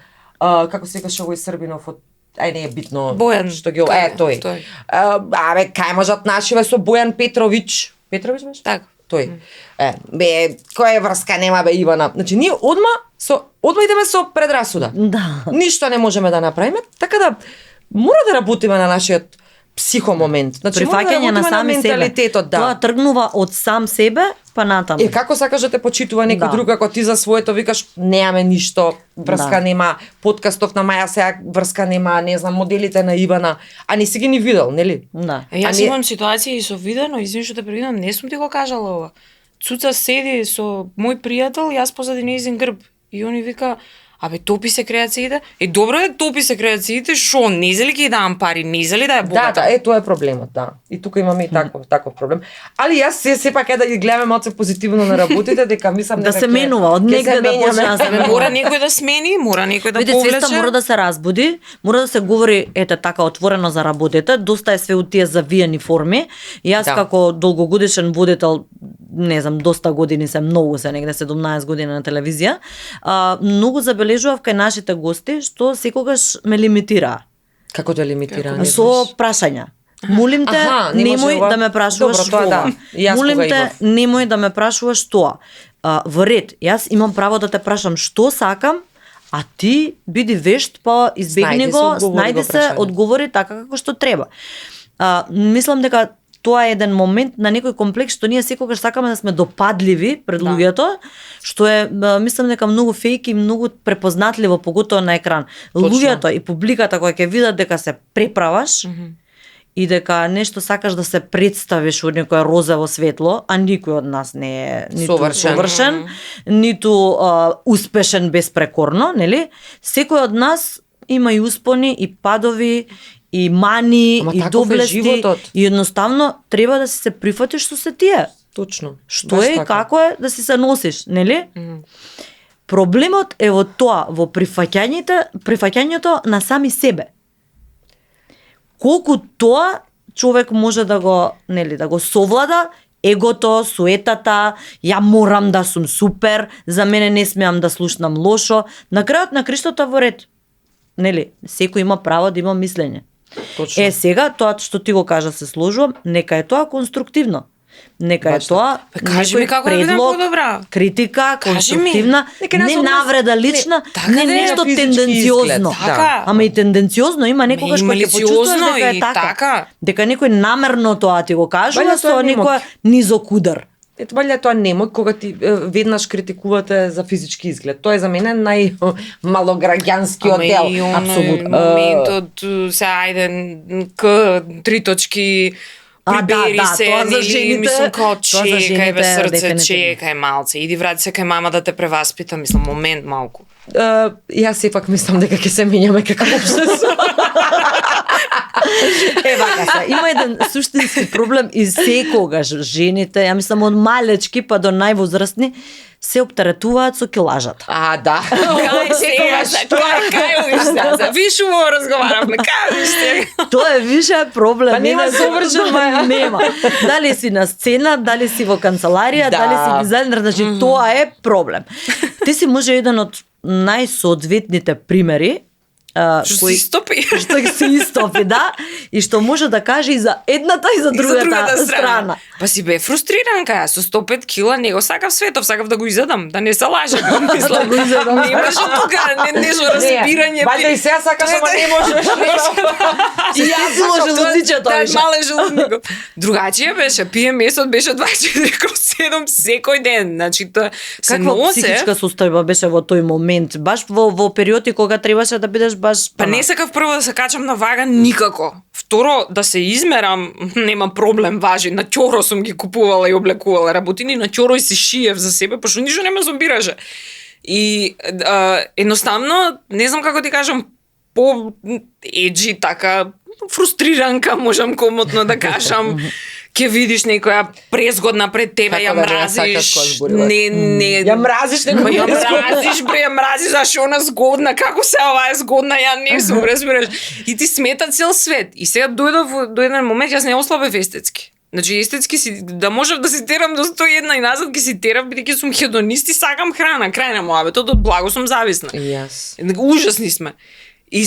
како се викаше овој Србинов од ај не е битно Бојан. што ги тој. Абе кај можат нашиве со Бојан Петрович. Петрович беше? Така. Тој. Која врска нема бе Ивана. Значи ние одма идеме со предрасуда. Да. Ништо не можеме да направиме, така да мора да работиме на нашиот психомомент. Значи Прифаќање на сами себе. менталитетот, да. Тоа тргнува од сам себе па натаму. Како сакаш да те почитува некој Да. друг, ако ти за своето викаш немаме ништо, врска Да. нема, подкастов на Маја сега врска нема, не знам, моделите на Ивана, а не си ги ни видел, нели? Да. Јас не- имам ситуација и со Видено, извини што те прекинам, не сум ти го кажала ова. Цуца седи со мој пријател, јас позади нејзин грб. И они вика, абе топи се креациите. Добро е, топи се креациите, шо, не зели ги давам пари, не зели да е богата. Да, тоа е проблемот, да. И тука имаме и таков проблем. Али јас сепак е да ги гледаме малку позитивно на работите, дека мислам Да дека се менува, од ќе негде се да менјаме. почне да се Абе, мора некој да смени, мора некој да Види, повлече. свеста мора да се разбуди, мора да се говори така отворено за работите, доста е све од тие завиени форми. И јас Да. како долгогодишен водител, не знам, доста години се, многу се, негде 17 години на телевизија, многу забележував кај нашите гости што секогаш ме лимитираа Како да лимитира? не со знаеш? прашања. Молим те, Аха, не може немој ова. да ме прашуваш Добро, тоа ова. да. И јас Молим кога те, имав. немој да ме прашуваш тоа. Во ред, јас имам право да те прашам што сакам, а ти биди вешт, па избегни Снајди се, го, одговори снајди го се, прашањето. одговори така како што треба. Мислам дека тоа е еден момент на некој комплекс што ние секогаш сакаме да сме допадливи пред луѓето, што е мислам дека многу фейк и многу препознатливо поготоа на екран. Точно. Луѓето и публиката која ќе видат дека се преправаш, и дека нешто сакаш да се представиш од некое розово светло, а никој од нас не е ниту Совршен. совршен, ниту успешен безпрекорно, нели? Секој од нас има и успони, и падови, и мани, Ама и таков е доблести, животот. и едноставно треба да си се прифатиш што се тие. Точно. Што Баш е и така. како е да си се носиш, нели? Проблемот е во тоа, во прифаќањето на сами себе. Колку тоа човек може да го, нели, да го совлада, егото, суетата, ја морам да сум супер, за мене не смеам да слушнам лошо. На крајот на криштото во ред. Нели, секој има право да има мислење. Точно. Сега тоа што ти го кажа се сложувам, нека е тоа конструктивно. Нека е Баш тоа кажи ми некој како да бидам предлог, подобра. критика, Кажи ми. конструктивна, Нека нас не од нас- навреда лична, така не да е, нешто физички тенденциозно. изглед. Така. Ама и тенденциозно има некогаш Има кој ќе почувствуваш малициозно дека е и така. така. Дека некој намерно тоа ти го кажува Валја тоа со немок. некоја низок удар. Ето валја тоа немој кога ти веднаш критикувате за физички изглед. Тоа е за мене најмалограѓанскиот дел. и оној Апсолутно. моментот, се ајде, три точки, прибери се, тоа за нели, жените, мислам, као тоа за чекај бе жените, срце, дефинитивно. чекај малце, иди врати се кај мама да те преваспита, мислам, момент малку. Јас сепак мислам дека ќе се менјаме како општество. Вака се, има еден суштински проблем и секогаш жените, ја мислам од малечки па до највозрастни, се оптеретуваат со килажата. Да. Кај сега, кај уште, виш уво разговаравме, кај уште. Тоа е више проблем. Па нема совршен, Маја. Нема. Дали си на сцена, дали си во канцеларија, дали си дизајнер, значи тоа е проблем. Ти си може еден од најсоодветните примери Што се истопи. Што се истопи, да, и што може да каже и за едната и за другата страна. Па си бе фрустриранка, јас со 105 кила не го сакав светов, сакав да го изедам, да не се лажем. Мислам, немаше тука, нешто разбирање. Бајде и сега сакаш, ама не можеш. И јас желудничето да, беше. мале желудникот. Другачија беше, пие месот беше 24/7 секој ден. Значи тоа се Каква носе. психичка состојба беше во тој момент? Баш во периоди кога требаше да бидеш баш... Па не сакав прво да се качам на вага никако. Второ, да се измерам, нема проблем, важи. На ќоро сум ги купувала и облекувала работини, на ќоро и се шиев за себе, пошто ништо не ме зомбираше. И едноставно, не знам како ти кажам, по еджи така, фрустриранка, можам комотно да кажам. Ке видиш некоја презгодна пред тебе, ја мразиш. Не. Ја мразиш некоја. Ја мразиш, бре, ја мразиш, зашо она згодна, како се ова е згодна, ја не сум, разбираш. И ти смета цел свет. И сега дојдов до еден момент, јас не ослабев естетски. Значи естетски си, да можев да се терам до 101 и назад, ке си терам, бидејќи сум хедонист и сакам храна, крај на моабетот, од благо сум зависна. Ужасни сме. И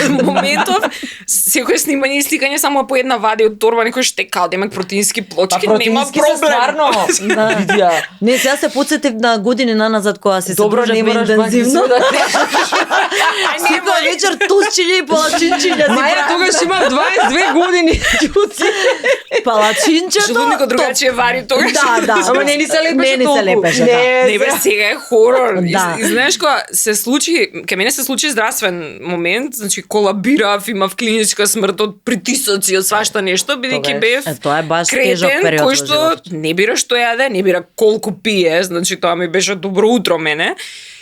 моментов секој снимање и сликање само по една вади од торба, некој штекал, демек протеински плочки, нема проблем. Не, сега се потсетив на години наназад кога си се дружевме интензивно. Секој вечер тосчиња и палачинчиња. Маја тогаш има 22 години. Палачинчето. Желудникот другачие вари тогаш. Да. Ама не ни се лепеше толку. Не се лепеше, да. Не бе, сега е хорор. Да. И знаеш кога се случи, ке мене се случи здравствен момент, значи колабирав, имав клиничка смрт од притисоци, од свашта нешто, бидејќи бев тоа е баш тежок период кој што не бира што јаде, не бира колку пие, значи тоа ми беше добро утро мене.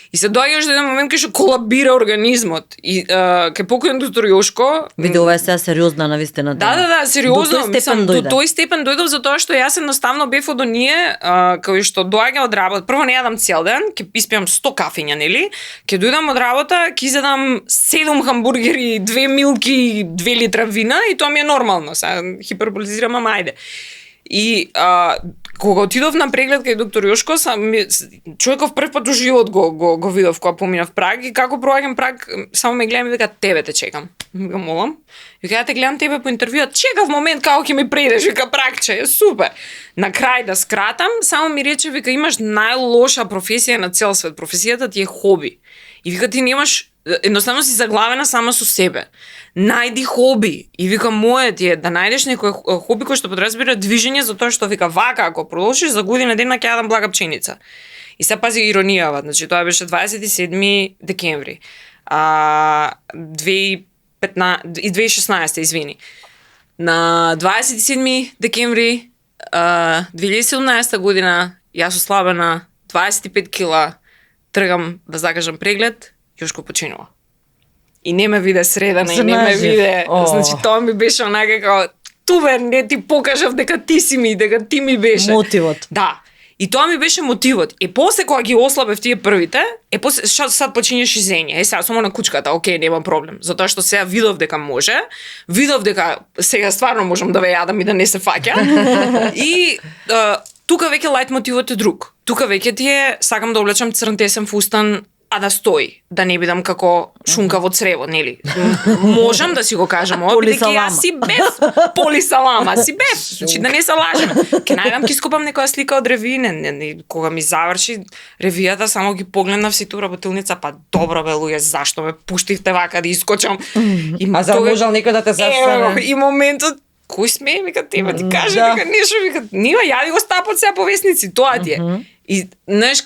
И се доаѓаш до еден момент кај што колабира организмот. И ке покојен доктор Јошко... Види, ова е сега сериозна навистина. Да, сериозно. До тој степен дојдов затоа што јас едноставно бев од оние кои што доаѓа од работа. Прво не јадам цел ден, ќе испијам 100 кафиња, нели? Ќе дојдам од работа, ќе изедам 7 хамбургери, 2 милки, 2 литра вина и тоа ми е нормално. Сега хиперболизирам, ама ајде. И кога отидов на преглед кај доктор Јошко, човеков прв пат во живот го видов кога поминав праг и како проаѓам праг, само ме гледа и ми вика тебе те чекам. Вика молам. Вика ја те гледам тебе по интервјуа, чекав момент како ќе ми предеш, вика прагче, супер. На крај да скратам, само ми рече вика имаш најлоша професија на цел свет, професијата ти е хоби. И вика ти немаш едноставно си заглавена само со себе. Најди хоби. И вика мојот е да најдеш некој хоби кој што подразбира движење, затоа што вика вака ако продолжиш за година дена ќе јадам блага пченица. И се пази иронијава, значи тоа беше 27 декември. 2016, извини. На 27 декември 2017 година јас ослабена 25 кила тргам да закажам преглед, Јошко починува. И не ме виде средана, и не ме виде. Значи, тоа ми беше онака како туве, не ти покажав дека ти си ми, дека ти ми беше. Мотивот. Да. И тоа ми беше мотивот. И после кога ги ослабев тие првите, после сад почињеш изење. Сега само на кучката, окей, нема проблем. Затоа што сега видов дека може, видов дека сега стварно можам да ве јадам и да не се фаќа. И тука веќе лајт мотивот е друг. Тука веќе ти е сакам да облечам црн тесен фустан, а да стои, да не бидам како шунка во црево, нели? Можам да си го кажам, бидејќи јас си бев полисалама, си бев, значи да не се лажеме. Ке најдам ки скупам некоја слика од ревији, кога ми заврши ревијата, само ги погледнав сите у работилница, па добро бе луѓе, зашто ме пуштивте вака да искочам? А за можел некој да те застане? И моментот кој смее, вика тебе, ти каже, вика нешто, вика, нива, јади го стапот сега по весници, тоа ти е. И, знаеш,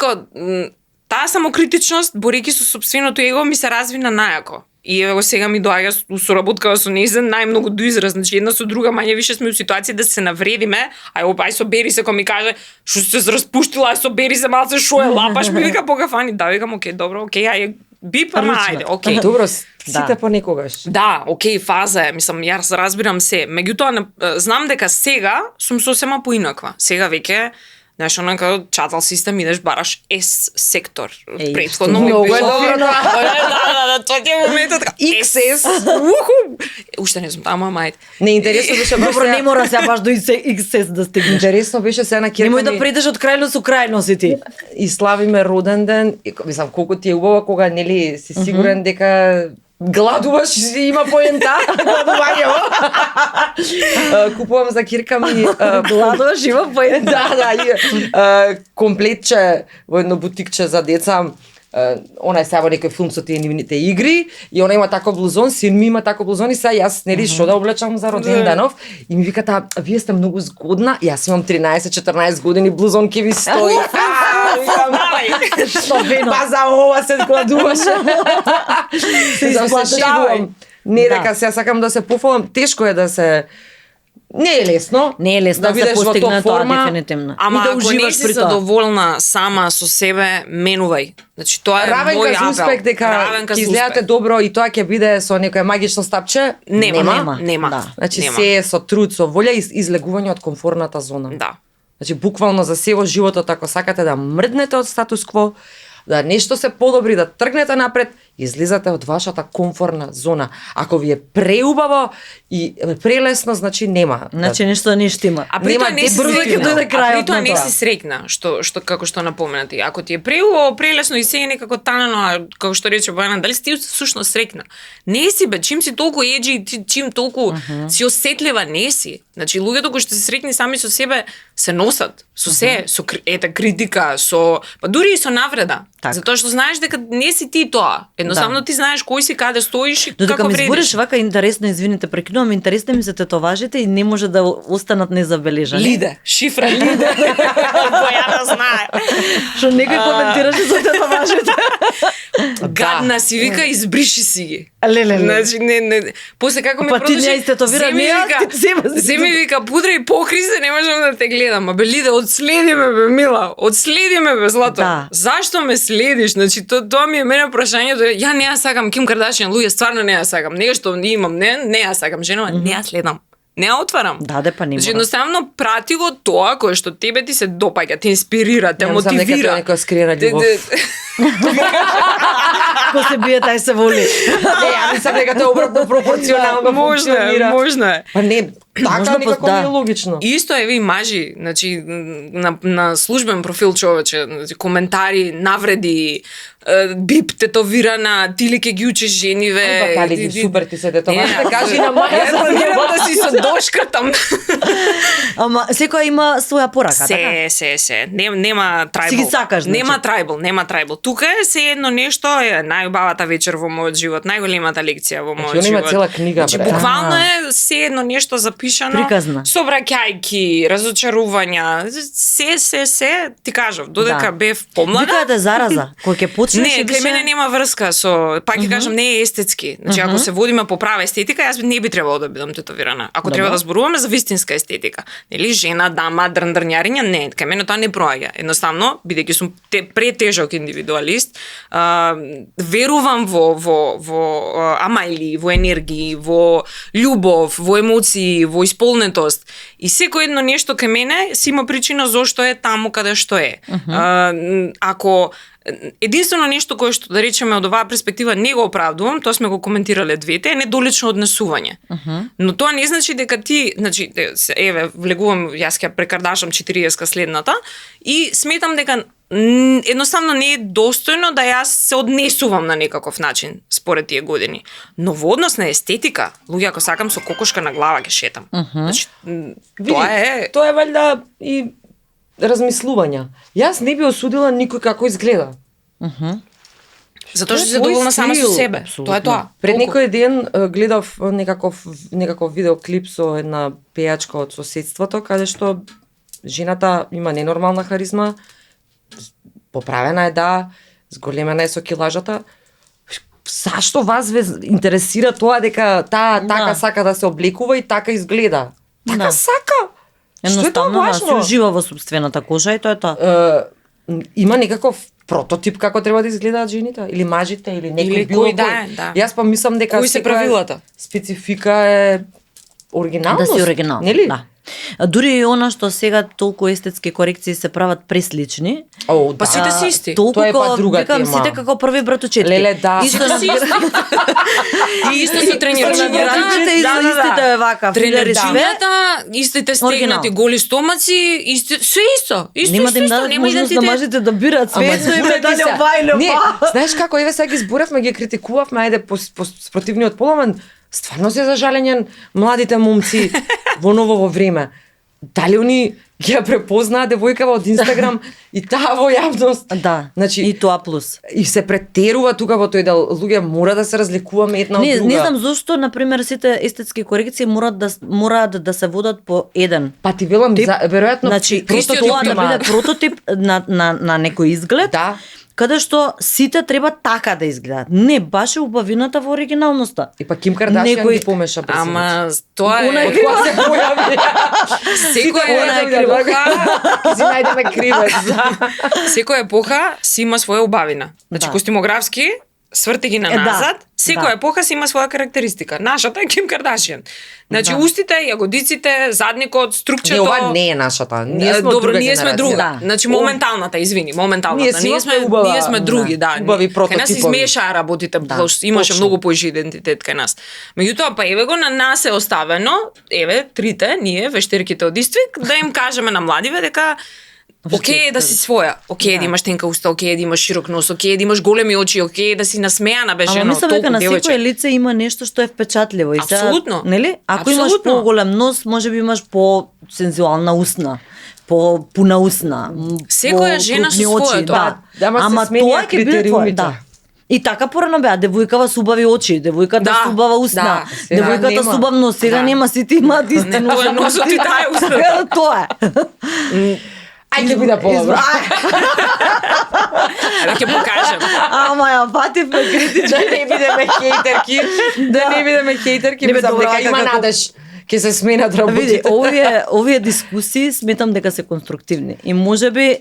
таа самокритичност, борејќи со сопственото его, ми се развина најако. И ево сега ми доаѓа соработкава со нејзин најмногу до израз, значи една со друга мање више сме у ситуација да се навредиме, ај собери се, кога ми каже што се распуштила, собери се малце, шо е лапаш, ми вика по кафани, да, викам окей, добро, окей, ај бипа, ајде, окей. Добро, сите понекогаш. Да, окей, фаза е, мислам, јас разбирам се. Меѓутоа, знам дека сега сум сосема поинаква. Сега веќе знаеш, онака чатал систем, идеш бараш S сектор. Претходно ми многу е било... добро. Да, тоа ти е моментот така. XS. Уште не сум тама, мајт. Не, интересно беше баш Добро, сега- не мора сега баш до XS да стигнеш. Интересно беше сега на Немој кирка да ми придеш од крајност у крајност и ти. и славиме роден ден. И, мислам, колку ти е убаво кога, нели, си сигурен дека гладуваш и има поента, гладувањево. Купувам за кирка ми Гладуваш има поента. да, и комплетче во едно бутикче за деца. Она е сега во некој филм со тие нивните игри и она има таков блузон, син ми има таков блузон и сега јас нели што да облечам за роден денов и ми вика таа вие сте многу згодна, јас имам 13-14 години, блузон ќе ви стои. Што вино. Па за ова се гладуваше. Се Да се исплатиш. шегувам. Не Да. дека сега сакам да се пофалам, тешко е да се не е лесно. Не е лесно да се бидеш во постигне топ тоа форма. дефинитивно. Ама и да ако не уживаш си при тоа. задоволна сама со себе, менувај. Значи тоа е Равен мој за апел. успех дека Равен ќе за изгледате успех. добро и тоа ќе биде со некое магично стапче. Нема. Да. Значи Нема. се е со труд, со волја и излегување од комфорната зона. Да. Значи буквално за се во животот ако сакате да мрднете од статус кво, да нешто се подобри, да тргнете напред, излизате од вашата комфорна зона. Ако ви е преубаво и прелесно, значи нема. Значи нешто не штима. А при Нема тоа не си брзо ќе среќна. дојде А при крајот тоа на не тоа. си среќна, што како што напоменати. Ако ти е преубаво, прелесно и се е некако танено, а како што рече Бојана, дали си ти всушност среќна? Не си бе, чим си толку еџи и чим толку си осетлива, не си. Значи луѓето кои што се среќни сами со себе се носат со се, со критика, со па дури и со навреда. Так. Затоа што знаеш дека не си ти тоа. Едноставно ти знаеш кој си, каде стоиш и Додека како ми вредиш. збориш вака интересно, извините, прекинувам, интересни ми се тетоважите и не може да останат незабележани. Лиде, шифра лиде. Бојана знае. Што некој коментираше за тетоважите. Гадна си, вика, избриши си ги. Леле. Значи, не. После како ми Па ти продолжи, не истетовира, земи, не ја, вика, ти зема си. земи, вика, пудра и покри се, не можам да те гледам. А бе, Лиде, одследи ме, бе, мила. Одследи ме, бе, злато. Да. Зашто ме следиш? Значи, тоа ми е мене прашањето. Ја не ја сакам Ким Кардашијан, луѓе, стварно не ја сакам. Нешто имам, не ја сакам женова, не ја следам. Не ја отварам. Да, па не Значи, мора. едноставно прати го тоа кое што тебе ти се допаѓа, те инспирира, те Ја мислам дека тоа е мотивира. некоја скриена љубов. Ко се бие, тај се воли. Не, ја мислам дека тоа обратно пропорционално Можно е, функционира. можно е. Па не, така Можно, никако да. не е логично. Исто е ви мажи, значи на службен профил човече, значи, коментари, навреди, бип тетовирана, ти ли ке ги учиш жениве. Ај, па, кали ги супер ти се тетоваш. Не, Кажи на Маја Ја за планирам него. да си се дошкртам. Ама секоја има своја порака, така? Се. Нема трајбл. Си ги сакаш, значи. Нема трајбл. Тука е се едно нешто, е најубавата вечер во мојот живот, најголемата лекција во мојот Значи, она има живот. цела книга, Значи, бре. буквално е се едно нешто запишано. Приказна. Собраќајки, разочарувања, се, ти кажав, додека Да. бев помлада. Викаате зараза, кој ќе почнеш Не, и кај мене нема врска со, пак ќе кажам, не е естетски. Значи, ако се водиме по права естетика, јас не би требало да бидам тетовирана. Ако Добро. треба да зборуваме за вистинска естетика, нели, жена, дама, дрндрњариња, не, кај мене тоа не проаѓа. Едноставно, бидејќи сум претежок индивидуалист, верувам во амајли, во енергии, во љубов, во емоции, во исполнетост. И секој едно нешто кај мене си има причина зошто е таму каде што е. Ако единствено нешто кое што да речеме од оваа перспектива не го оправдувам, тоа сме го коментирале двете, е недолично однесување. Но тоа не значи дека ти, значи еве влегувам, јас ќе прекардашам 40-ка следната и сметам дека едноставно не е достојно да јас се однесувам на некаков начин според тие години. Но во однос на естетика, луѓе, ако сакам со кокошка на глава ќе шетам. Значи, тоа е Тоа е валјда и размислувања. Јас не би осудила никој како изгледа. затоа што Тоа е си задоволна твој сама со стил. себе. Тоа е тоа. Пред Толку. некој ден гледав некаков видеоклип со една пејачка од соседството, каде што жената има ненормална харизма, поправена е, да, зголемена е со килажата, зашто вас ве интересира тоа дека таа така сака да се облекува и така изгледа? Така сака. Што е тоа Едноставно, важно? се ужива во собствената кожа и тоа е тоа. Има некаков прототип како треба да изгледаат жените или мажите или некој Или било кој да кој. е, да. Јас па мислам дека Кои се секоја правилата? Специфика е оригиналност. Да си оригинал. Нели? Да. А дури и она што сега толку естетски корекции се прават преслични. О, Па да. сите си исти. Толку Тоа е па друга викам тема. сите како први братучетки. Леле, да. Исто Сите си исти. И исто се тренирачите. Тренирачите и за истите е вака. Филери све. Тренирачите, истите стегнати Оригинал. голи стомаци, се исто. Исто, Нема да им исто, дадат нема можност на идентитет. мажите да бират свесо и зборете медали се. обајле. Не, знаеш како, еве сега ги зборавме, ги критикувавме, ајде по спротивниот пол, ама стварно се за жалење младите момци во ново време. Дали они ги ја препознаат девојкава од Инстаграм и таа во јавност? Да, Значи, и тоа плюс. и се претерува тука во тој дел. Луѓе мора да се разликуваме една од друга. Не знам зошто, например, сите естетски корекции мораат да се водат по еден. Па ти велам, Тип, веројатно Значи, просто тоа да има- биде прототип на некој изглед, Да. каде што сите треба така да изгледаат. Не, баш е убавината во оригиналноста. И па Ким Кардашијан Некој- ги помеша брзино. Ама тоа Она е е Од кога се појави? секоја она е епоха, Ќе си најдеме кривец. секоја епоха си има своја убавина. Значи Да. костимографски сврти ги на Да. назад, секоја Да. епоха си има своја карактеристика. Нашата е Ким Кардашијан. Значи Да. устите, јагодиците, задникот, струкчето. Не, ова не е нашата. Ние сме од Добро, друга ние сме генерација. друга. Да. Значи моменталната, извини, моменталната. Ние си имаме убава- ние сме други, да. убави Кај нас прототипови. измешаа работите, Да, имаше точно. многу поише идентитет кај нас. Меѓутоа, па еве го на нас е оставено, еве трите, ние вештерките од Иствик, да им кажеме на младиве дека окей е да си своја, окей да имаш тенка уста, окей да имаш широк нос, окей да имаш големи очи, окей да си насмеана беше Ама на мислам толку дека на девојче. секое лице има нешто што е впечатливо. И сега, Апсолутно. нели? Ако имаш Апсолутно. поголем нос, можеби имаш по-сензуална усна, по-пуна усна, Секоја жена со по-крупни очи, своето. Да. Да, ама се Ама сменија тоа ќе биде твој, критериумите. да. И така порано беа, девојкава со убави очи, девојката Да, со убава усна, да. Сега девојката нема. со убав нос, сега Да. нема, сите имаат исти Не, нос. тоа е носот и таа е устата. Така да тоа е. Ај ќе биде подобро. Да ќе покажем. Ама ја фативме критички. Да не бидеме хејтерки, да не бидеме хејтерки, Не бе, мислам добро, дека ајде има како- надеж. Ќе се сменат Види, работите. овие дискусии сметам дека се конструктивни и можеби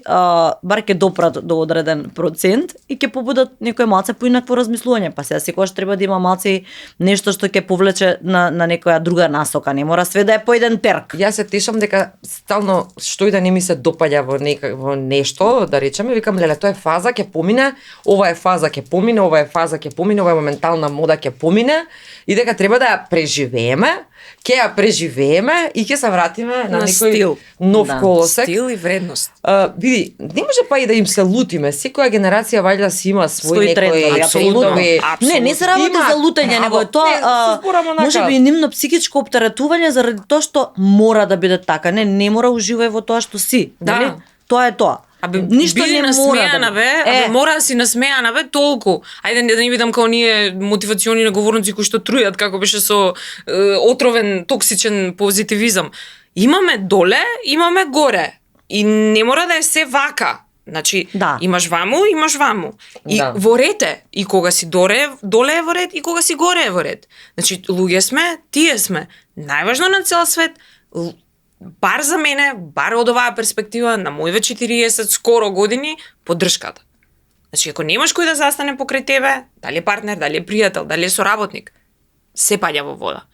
бар ќе допрат до одреден процент и ќе побудат некој малце поинакво размислување, па сега секогаш треба да има малце и нешто што ќе повлече на некоја друга насока, не мора све да е по еден терк. Јас се тешам дека стално што и да не ми се допаѓа во нешто, да речеме, викам леле, тоа е фаза, ќе помине, ова е фаза, ќе помине, ова е фаза, ќе помине, ова е моментална мода, ќе помине и дека треба да ја преживееме, ќе ја преживееме и ќе се вратиме на На некој стил. нов Да. колосек. Стил и вредност. Види, не може па и да им се лутиме. Секоја генерација вајда си има свој Свои некој трендови, апсолутно. трендови. Не се работи Има за лутење, него е право. Не, се тоа зборам онака. можеби и нивно психичко оптеретување заради тоа што мора да биде така. Не мора уживај во тоа што си, Да. нели? Тоа е тоа. Абе, Ништо биди не мора насмеана, да бе, биде. абе, мора да си насмеана, бе, толку. Ајде да не видам као ние мотивациони наговорници кои што трујат, како беше со отровен, токсичен позитивизам. Имаме доле, имаме горе. И не мора да е се вака. Значи, Да. имаш ваму, имаш ваму. И Да. во ред е. И кога си доле е во ред, и кога си горе е во ред. Значи, луѓе сме, тие сме. Најважно на цел свет, бар за мене, бар од оваа перспектива, на мојве 40 скоро години, поддршката. Значи, ако немаш кој да застане покрај тебе, дали е партнер, дали е пријател, дали е соработник, се паѓа во вода.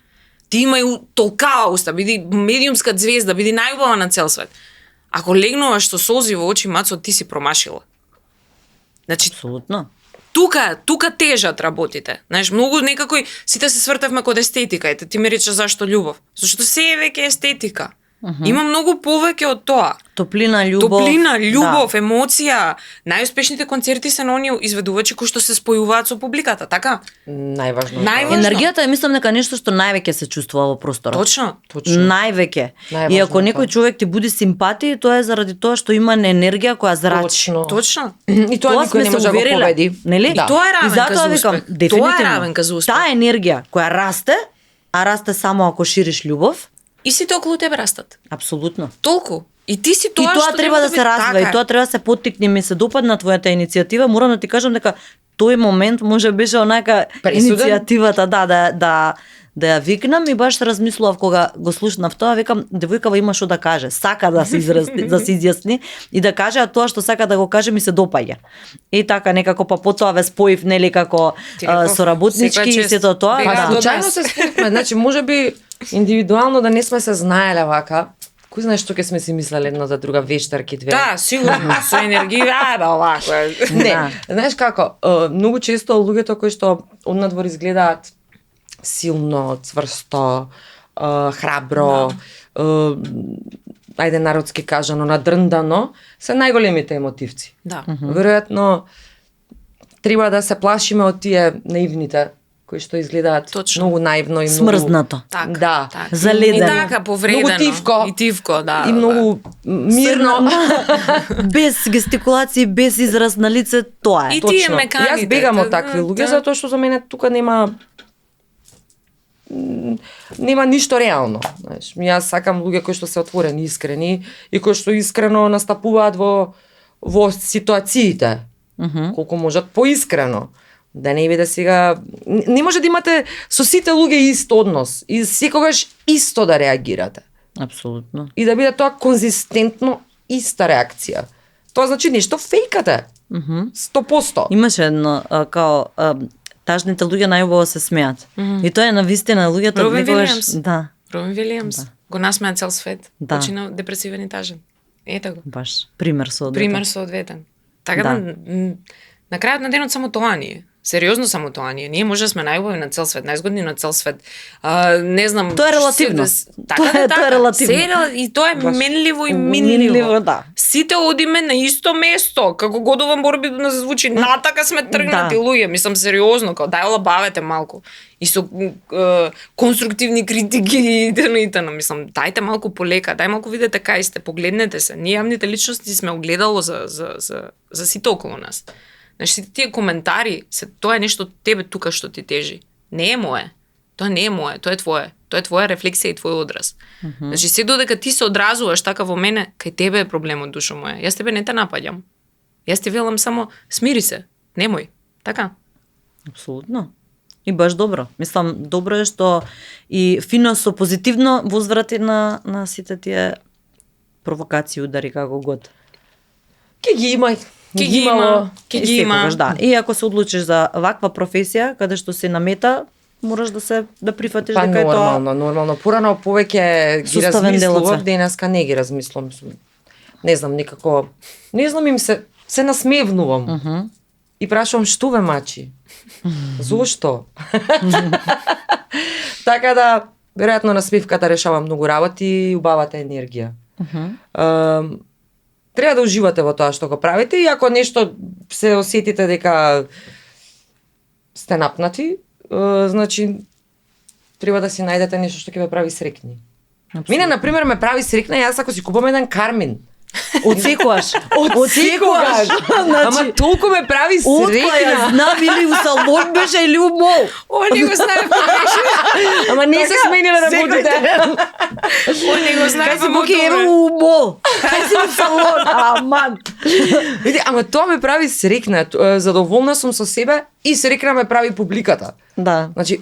Ти имај толкава уста, биди медиумска звезда, биди најубава на цел свет. Ако легнуваш со солзи во очи, мацо, ти си промашила. Значи, Апсолутно. тука тежат работите. Знаеш, многу некако сите се свртавме код естетика. Ете, ти ме рече зашто љубов. Зашто се е веќе естетика. Има многу повеќе од тоа. Топлина, љубов. Топлина, љубов, емоција. Најуспешните концерти се на оние изведувачи кои што се спојуваат со публиката, така? Најважно. Најважно. Енергијата е мислам дека нешто што највеќе се чувствува во просторот. Точно. Точно. Највеќе. Најважно И ако е некој тоа. човек ти буди симпатија, тоа е заради тоа што има енергија која зрачи. Точно. Точно. И тоа никој не може да го победи. Нели? Да. Тоа е равенка И затоа за викам, успех. Тоа е дефинитивно. равенка за успех. Таа енергија која расте, а расте само ако шириш љубов, И сите околу тебе растат. апсолутно. Толку. И ти си И тоа, тоа што треба да се развива, и така. тоа треба да се поттикне, ми се допадна твојата иницијатива. Морам да ти кажам дека тој момент може беше онака Пресуден? иницијативата, да ја викнам и баш се размислував кога го слушнав тоа, викам девојкава има што да каже, сака да се да се изјасни и да каже, а тоа што сака да го каже ми се допаѓа. И така некако па потоа ве споив нели како Ти реков, соработнички секоја и сето тоа. чест. Па Да. случајно се спојме, значи можеби индивидуално да не сме се знаеле вака. Кој знае што ќе сме си мислеле една за друга вештарки две. Да, сигурно, со енергија, овако. Не, знаеш како, многу често луѓето кои што однадвор изгледаат силно, цврсто, храбро, ајде народски кажано, надрндано, се најголемите емотивци. Да. Веројатно треба да се плашиме од тие наивните кои што изгледаат Точно. многу наивно и многу Смрзнато. Така, Да. така. Заледено. И така повредено. Многу тивко. И тивко, да. и многу мирно. Без гестикулации, без израз на лице, тоа е. И тие Точно. меканите, Јас бегам од да, такви луѓе да. затоа што за мене тука нема ништо реално, знаеш. Јас сакам луѓе кои што се отворени, искрени и кои што искрено настапуваат во ситуациите. Колку можат поискрено. Да не биде сега не може да имате со сите луѓе ист однос и секогаш исто да реагирате. Апсолутно. И да биде тоа конзистентно иста реакција. Тоа значи нешто фејкате. 100%. Имаше едно као тажните луѓе најубаво се смеат. И тоа е навистина луѓето Робин некогаш Вилијамс. да, Робин Вилијамс. Го насмеа цел свет. Да. Почина депресивен и тажен. Ете го. баш пример со одвета. Пример соодветен. Така Да. на крајот на денот само тоа ни е. Сериозно само тоа ни е. Ние може да сме најубави на цел свет, најзгодни на цел свет. Не знам. Тоа е релативно. Така, Тоа е релативно. И тоа е Баш. менливо и Минливо, минливо. да. Сите одиме на исто место. Како Годован борби да се звучи, натака сме тргнати Да. луѓе. Мислам сериозно, као дај олабавете малку. И со конструктивни критики и тена. Мислам, дајте малку полека, дај малку видете кај сте, погледнете се. Ние јавните личности сме огледало за сите околу нас. Значи, сите тие коментари, тоа е нешто тебе тука што ти тежи. Не е мое. Тоа не е мое, тоа е твое. Тоа е твоја рефлексија и твој одраз. Значи, се додека ти се одразуваш така во мене, кај тебе е проблемот, душо моја. Јас тебе не те напаѓам. Јас ти велам само, смири се, немој. Така. Апсолутно. И баш добро. Мислам, добро е што и фино со позитивно возврати на сите тие провокации, удари како год. Ке ги има. Ке ги има, ке ги има. Секогаш, да. И ако се одлучиш за ваква професија, каде што си на мета, мораш да прифатиш Па дека е тоа нормално. Порано повеќе ги Суставен размислував, делоце. денеска не ги размислувам. Не знам, некако, не знам им се насмевнувам. И прашувам што ве мачи? Зошто? Така да, веројатно насмевката решава многу работи и убавата енергија. Треба да уживате во тоа што го правите и ако нешто се осетите дека сте напнати, значи треба да си најдете нешто што ќе ве прави срекни. Мене, например, ме прави срекна јас ако си купам еден Кармин. од секогаш. Од секогаш. Ама толку ме прави Откоја срекна. знам или у салон беше или у мол. Они го знае, Ама не се смениле работите. они го знае. Кај си буки ево у мол. Кај си у салон. Аман. Види, ама тоа ме прави срекна. Задоволна сум со себе и срекна ме прави публиката. Да. Значи,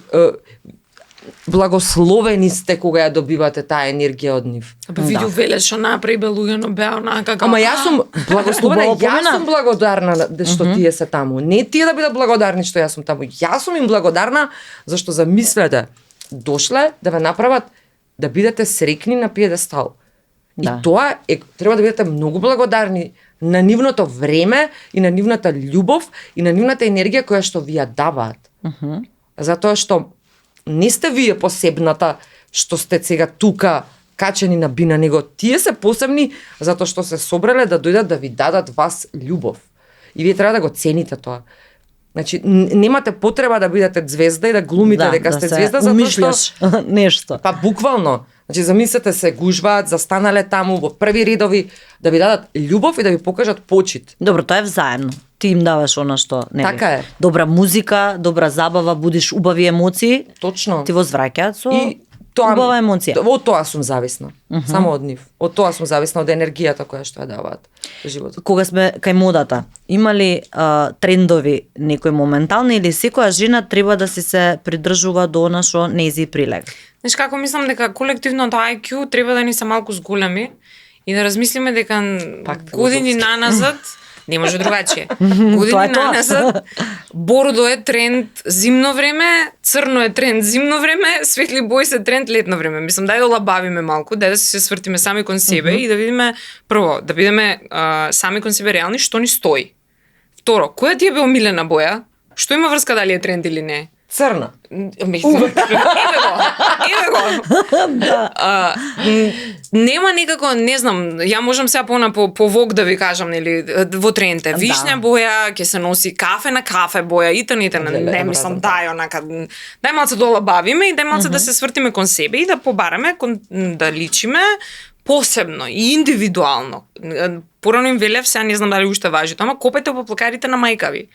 благословени сте кога ја добивате таа енергија од нив. Бе видео веле што направи бе луѓе, но беа онака како. Ама јас сум благословена, Убаво јас помена. сум благодарна што тие се таму. Не тие да бидат благодарни што јас сум таму. Јас сум им благодарна зашто замислете, дошле да ве направат да бидете срекни на пиедестал. Да. И тоа е, треба да бидете многу благодарни на нивното време и на нивната љубов и на нивната енергија која што ви ја даваат. Затоа што не сте вие посебната што сте сега тука качени на бина, него тие се посебни затоа што се собрале да дојдат да ви дадат вас љубов. И вие треба да го цените тоа. Значи, немате потреба да бидете звезда и да глумите дека сте звезда затоа што нешто. па буквално. Значи, замислете се, гужваат, застанале таму во први редови да ви дадат љубов и да ви покажат почит. Добро, тоа е взаемно. Ти им даваш она што, нели? Така е. Добра музика, добра забава, будиш убави емоции, Точно. ти возвраќаат со И Убава емоција. Од тоа сум зависна. Само од нив. Од тоа сум зависна, од енергијата која што ја даваат во животот. Кога сме кај модата, има ли трендови некои моментални или секоја жена треба да се придржува до она што нејзи прилега? Знаеш како мислам дека колективното IQ треба да ни се малку зголеми и да размислиме дека години наназад не може другачие. Години наназад бордо е тренд зимно време, црно е тренд зимно време, светли бои се тренд летно време. Мислам, дај да лабавиме малку, дај да се свртиме сами кон себе и да видиме, прво, да бидеме сами кон себе реални, што ни стои. Второ, која ти е бе омилена боја? Што има врска дали е тренд или не? Црна. Еве го. Нема никако, не знам, ја можам сега по Вог да ви кажам, нели, во тренте. Вишња боја, ќе се носи кафе на кафе боја, итн. Не мислам, дај онака, дај малце да лабавиме и дај малце да се свртиме кон себе и да побараме, да личиме посебно и индивидуално. Порано им велев, сега не знам дали уште важи тоа, ама копајте по плакарите на мајка ви.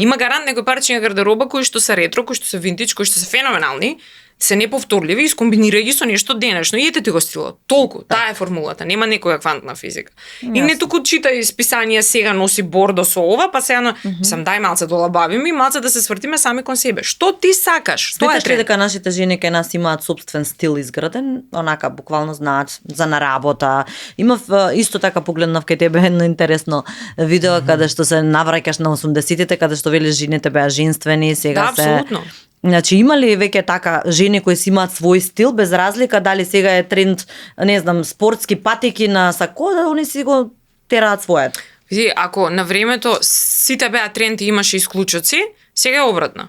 Има гарант некои парчиња гардероба кои што се ретро, кои што се винтидж, кои што се феноменални, се неповторливи и скомбинирај ги со нешто денешно и ете ти го стилот. Толку, таа е формулата, нема некоја квантна физика. И не туку читај списанија сега носи бордо со ова, па сега сам дај малце да лабавиме и малце да се свртиме сами кон себе. Што ти сакаш? Тоа е Сметаш ли дека нашите жени кај нас имаат сопствен стил изграден, онака буквално знаат за на работа. Имав исто така погледнав кај тебе едно интересно видео каде што се навраќаш на 80-тите, каде што велиш жените беа женствени, сега да, апсолутно. Значи има ли веќе така жени кои си имаат свој стил без разлика дали сега е тренд, не знам, спортски патики на сако, да они си го тераат својот? Види, ако на времето сите беа тренд и имаше исклучоци, сега е обратно.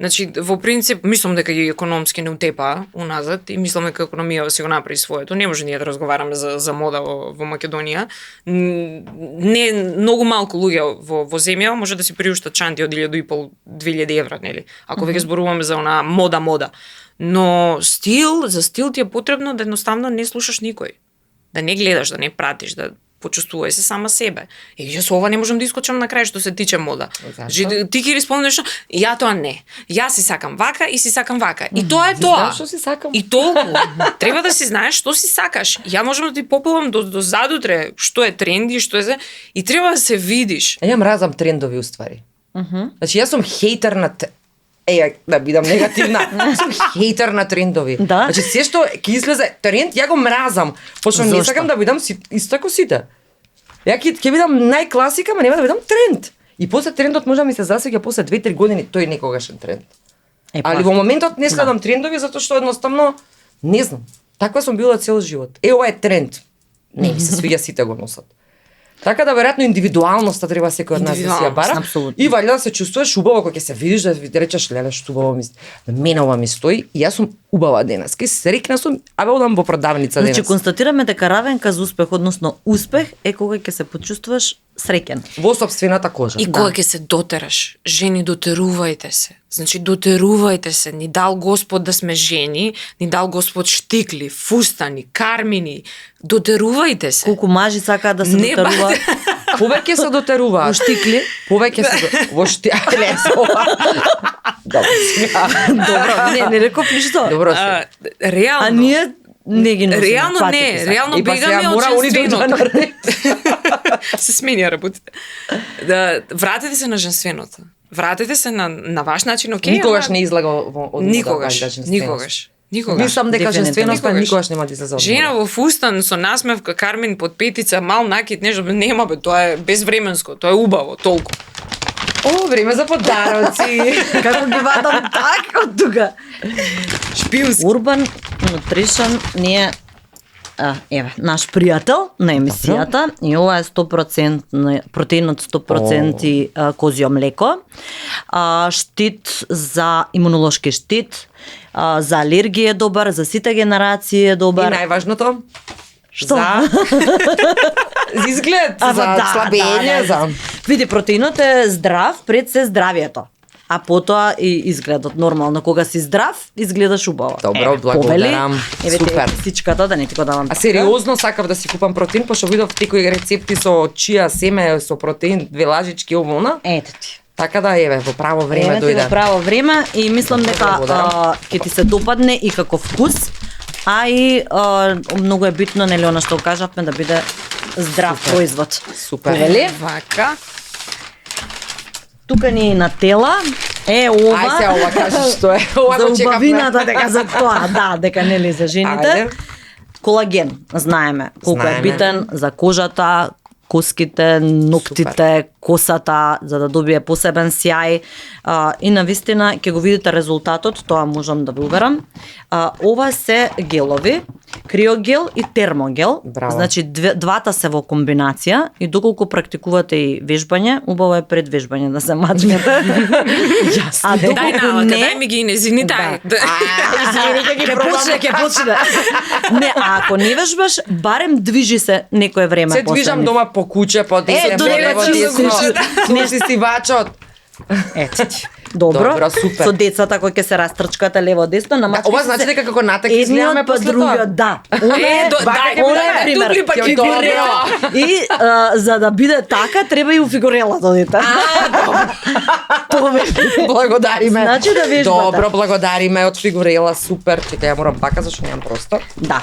Значи, во принцип, мислам дека и економски не утепаа уназад и мислам дека економија си го направи своето. Не може ние да разговараме за мода во Македонија. Не многу малку луѓе во земја може да си приуштат чанти од 1.500-2.000 евра, нели? Ако веќе зборуваме за она мода. Но за стил ти е потребно да едноставно не слушаш никој. Да не гледаш, да не пратиш, да почувствувај се сама себе. И ја со ова не можам да искочам на крај што се тиче мода. Ти ќе спомнеш, ја тоа не. Јас си сакам вака и си сакам вака. И тоа е тоа. Што си сакам? И толку. Треба да си знаеш што си сакаш. Ја можам да ти попелам до задутре што е тренди, што е и треба да се видиш. Ја мразам трендови уствари. Значи јас сум хейтер на да бидам негативна. Сум хейтер на трендови. Да? Значи се што ќе излезе тренд, ја го мразам. Пошто не сакам да бидам исто како сите. Ја ќе бидам најкласика, ама нема да бидам тренд. И после трендот може да ми се засеќа после 2-3 години, тој некогашен тренд. Али во моментот не следам трендови затоа што едноставно не знам. Таква сум била цел живот. Ова е тренд. Не ми се свиѓа, сите го носат. Така да веројатно индивидуалноста треба секој од нас да си ја бара. И валја да се чувствуваш убаво кога ќе се видиш да ви речеш леле што убаво ми мене ова ми стои и јас сум убава денес. Ке срекна сум, одам во продавница денес. Значи констатираме дека равенка за успех, односно успех е кога ќе се почувствуваш среќен во сопствената кожа. И кога ќе се дотераш, жени дотерувајте се. Значи дотерувајте се, ни дал Господ да сме жени, ни дал Господ штикли, фустани, кармини. Дотерувајте се. Колку мажи сакаат да се дотеруваат. Повеќе се дотеруваат. Во штикли? Повеќе се во штикли. Добро, не реков ништо. Добро. Реално. А ние не ги носиме. Реално бегаме од женственото. Се сменија работите. Да, вратете се на женственото. Вратете се на ваш начин, окей? Никогаш не излага од Никогаш. Мислам дека женственоста никогаш нема да излезе од жена во фустан со насмевка, кармин под петица, мал накид, нешто нема бе, тоа е безвременско, тоа е убаво, толку. О, време за подароци. Како ги вадам така од тука. Шпиунски. Urban Nutrition ние еве, наш пријател на емисијата и ова е 100% протеин од 100% козјо млеко. Штит за имунолошки штит, за алергија е добар, за сите генерации е добар. И најважното? Што? За изглед, за слабење, за... Види, протеинот е здрав пред се здравието. А потоа и изгледот нормално. Кога си здрав, изгледаш убаво. Добро, благодарам. Супер. Сичката да не ти го давам. А сериозно сакав да си купам протеин, пошто видов некои рецепти со чија семе, со протеин, 2 лажички овона. Ете ти. Така да еве, во право време дојде. Во право време и мислам дека ќе ти се допадне и како вкус. а и многу е битно, нели, она што кажавме, да биде здрав производ. Супер. Повели? Вака. Тука ни е на тела. Ова. Ај се ова кажи што е. Ова За го чекавме. убавината, дека за тоа, да, дека нели за жените. Ајде. Колаген, знаеме колку Знаеме. е битен за кожата, коските, ноктите, косата, за да добие посебен сјај. И навистина ќе го видите резултатот, тоа можам да ви уверам. Ова се гелови, криогел и термогел. Браво. Значи двата се во комбинација и доколку практикувате и вежбање, убаво е пред вежбање да се мачкате. А Дај доколку навака, не, дај ми ги незини, дај. Ќе почне. Не, а ако не вежбаш, барем движи се некое време Се после движам нив. дома по куќе, по десно, до лево, него десно. си- Слуши си вачот. Ето ти. Добро. Добро, супер. Со децата кои ќе се растрчкате лево десно, на Ова значи дека како натак изгледаме едниот па после тоа. другиот, да. Ова е, дај, ова е дај, пример. дупли пак Фигурела. И за да биде така, треба и у фигурела да одите. Тоа беше. Благодариме. Значи да вежбате. Добро, благодариме од фигурела, супер. Чекај, ја морам пака зашто немам простор. Да.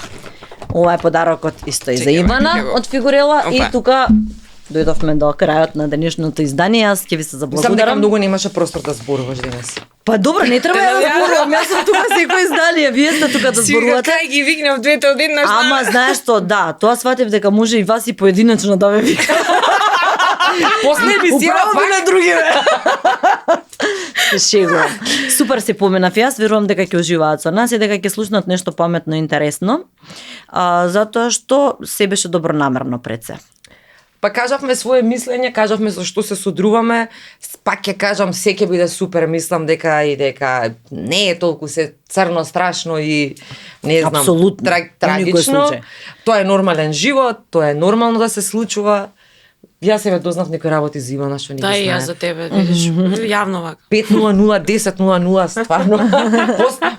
Ова е подарокот исто и за Чекај, Ивана ќе го- од фигурела и Опа. тука дојдовме до крајот на денешното издание. Јас ќе ви се Мислам дека заблагодарам. многу немаше простор да зборуваш денес. Па добро, не треба да зборувам. Јас сум тука секој издание, вие сте тука да Си вика, зборувате. кај ги викнав двете од еднаш. Ама знаеш што, да, тоа сватив дека може и вас и поединечно да ве вика. После емисија Управо пак биле други Се шегувам. Супер се поменав јас, верувам дека ќе уживаат со нас и дека ќе слушнат нешто паметно и интересно. Затоа што се беше добронамерно пред се. Па кажавме свое мислење, кажавме за што се содруваме, пак ќе кажам се ќе биде супер, мислам дека не е толку се црно, страшно и не знам, Апсолутно. Во никој трагично. случај. Тоа е нормален живот, тоа е нормално да се случува. Јас себе дознав некои работи за Ивана што не ги Дај знаев. јас за тебе, видиш, јавно вака. 5:00, 10:00, стварно.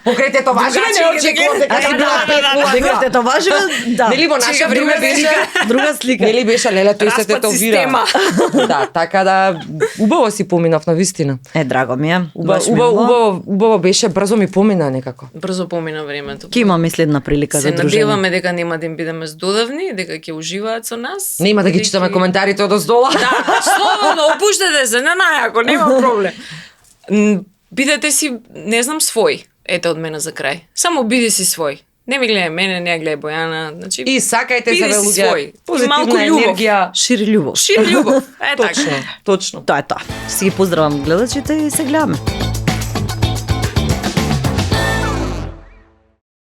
Покрај тето важење не очекувам дека ќе била 5:00. Дека те тоа важи, да. Нели во наше Чека, време друга беше Друга слика. Нели беше леле тој се Распад тетовира. система. Да, така да убаво си поминав на вистина. Драго ми е. Баш ми е Убаво беше, брзо ми помина некако. Брзо помина времето. Ќе имаме следна прилика Се за дружење. надеваме дека нема да им бидеме здодавни, дека ќе уживаат со нас. Нема да ги читаме коментарите од оздола. Да, слободно, опуштете се, не најако, нема проблем. Бидете си, не знам, свој. Ете од мене за крај. Само биди си свој. Не ми гледај мене, не ја гледај Бојана, значи И сакајте се биди ве си луѓе. свој. Позитивна Малку љубов. енергија. Шири љубов. Шири љубов. Е така. Точно, точно. Тоа е тоа. Си ги поздравам гледачите и се гледаме.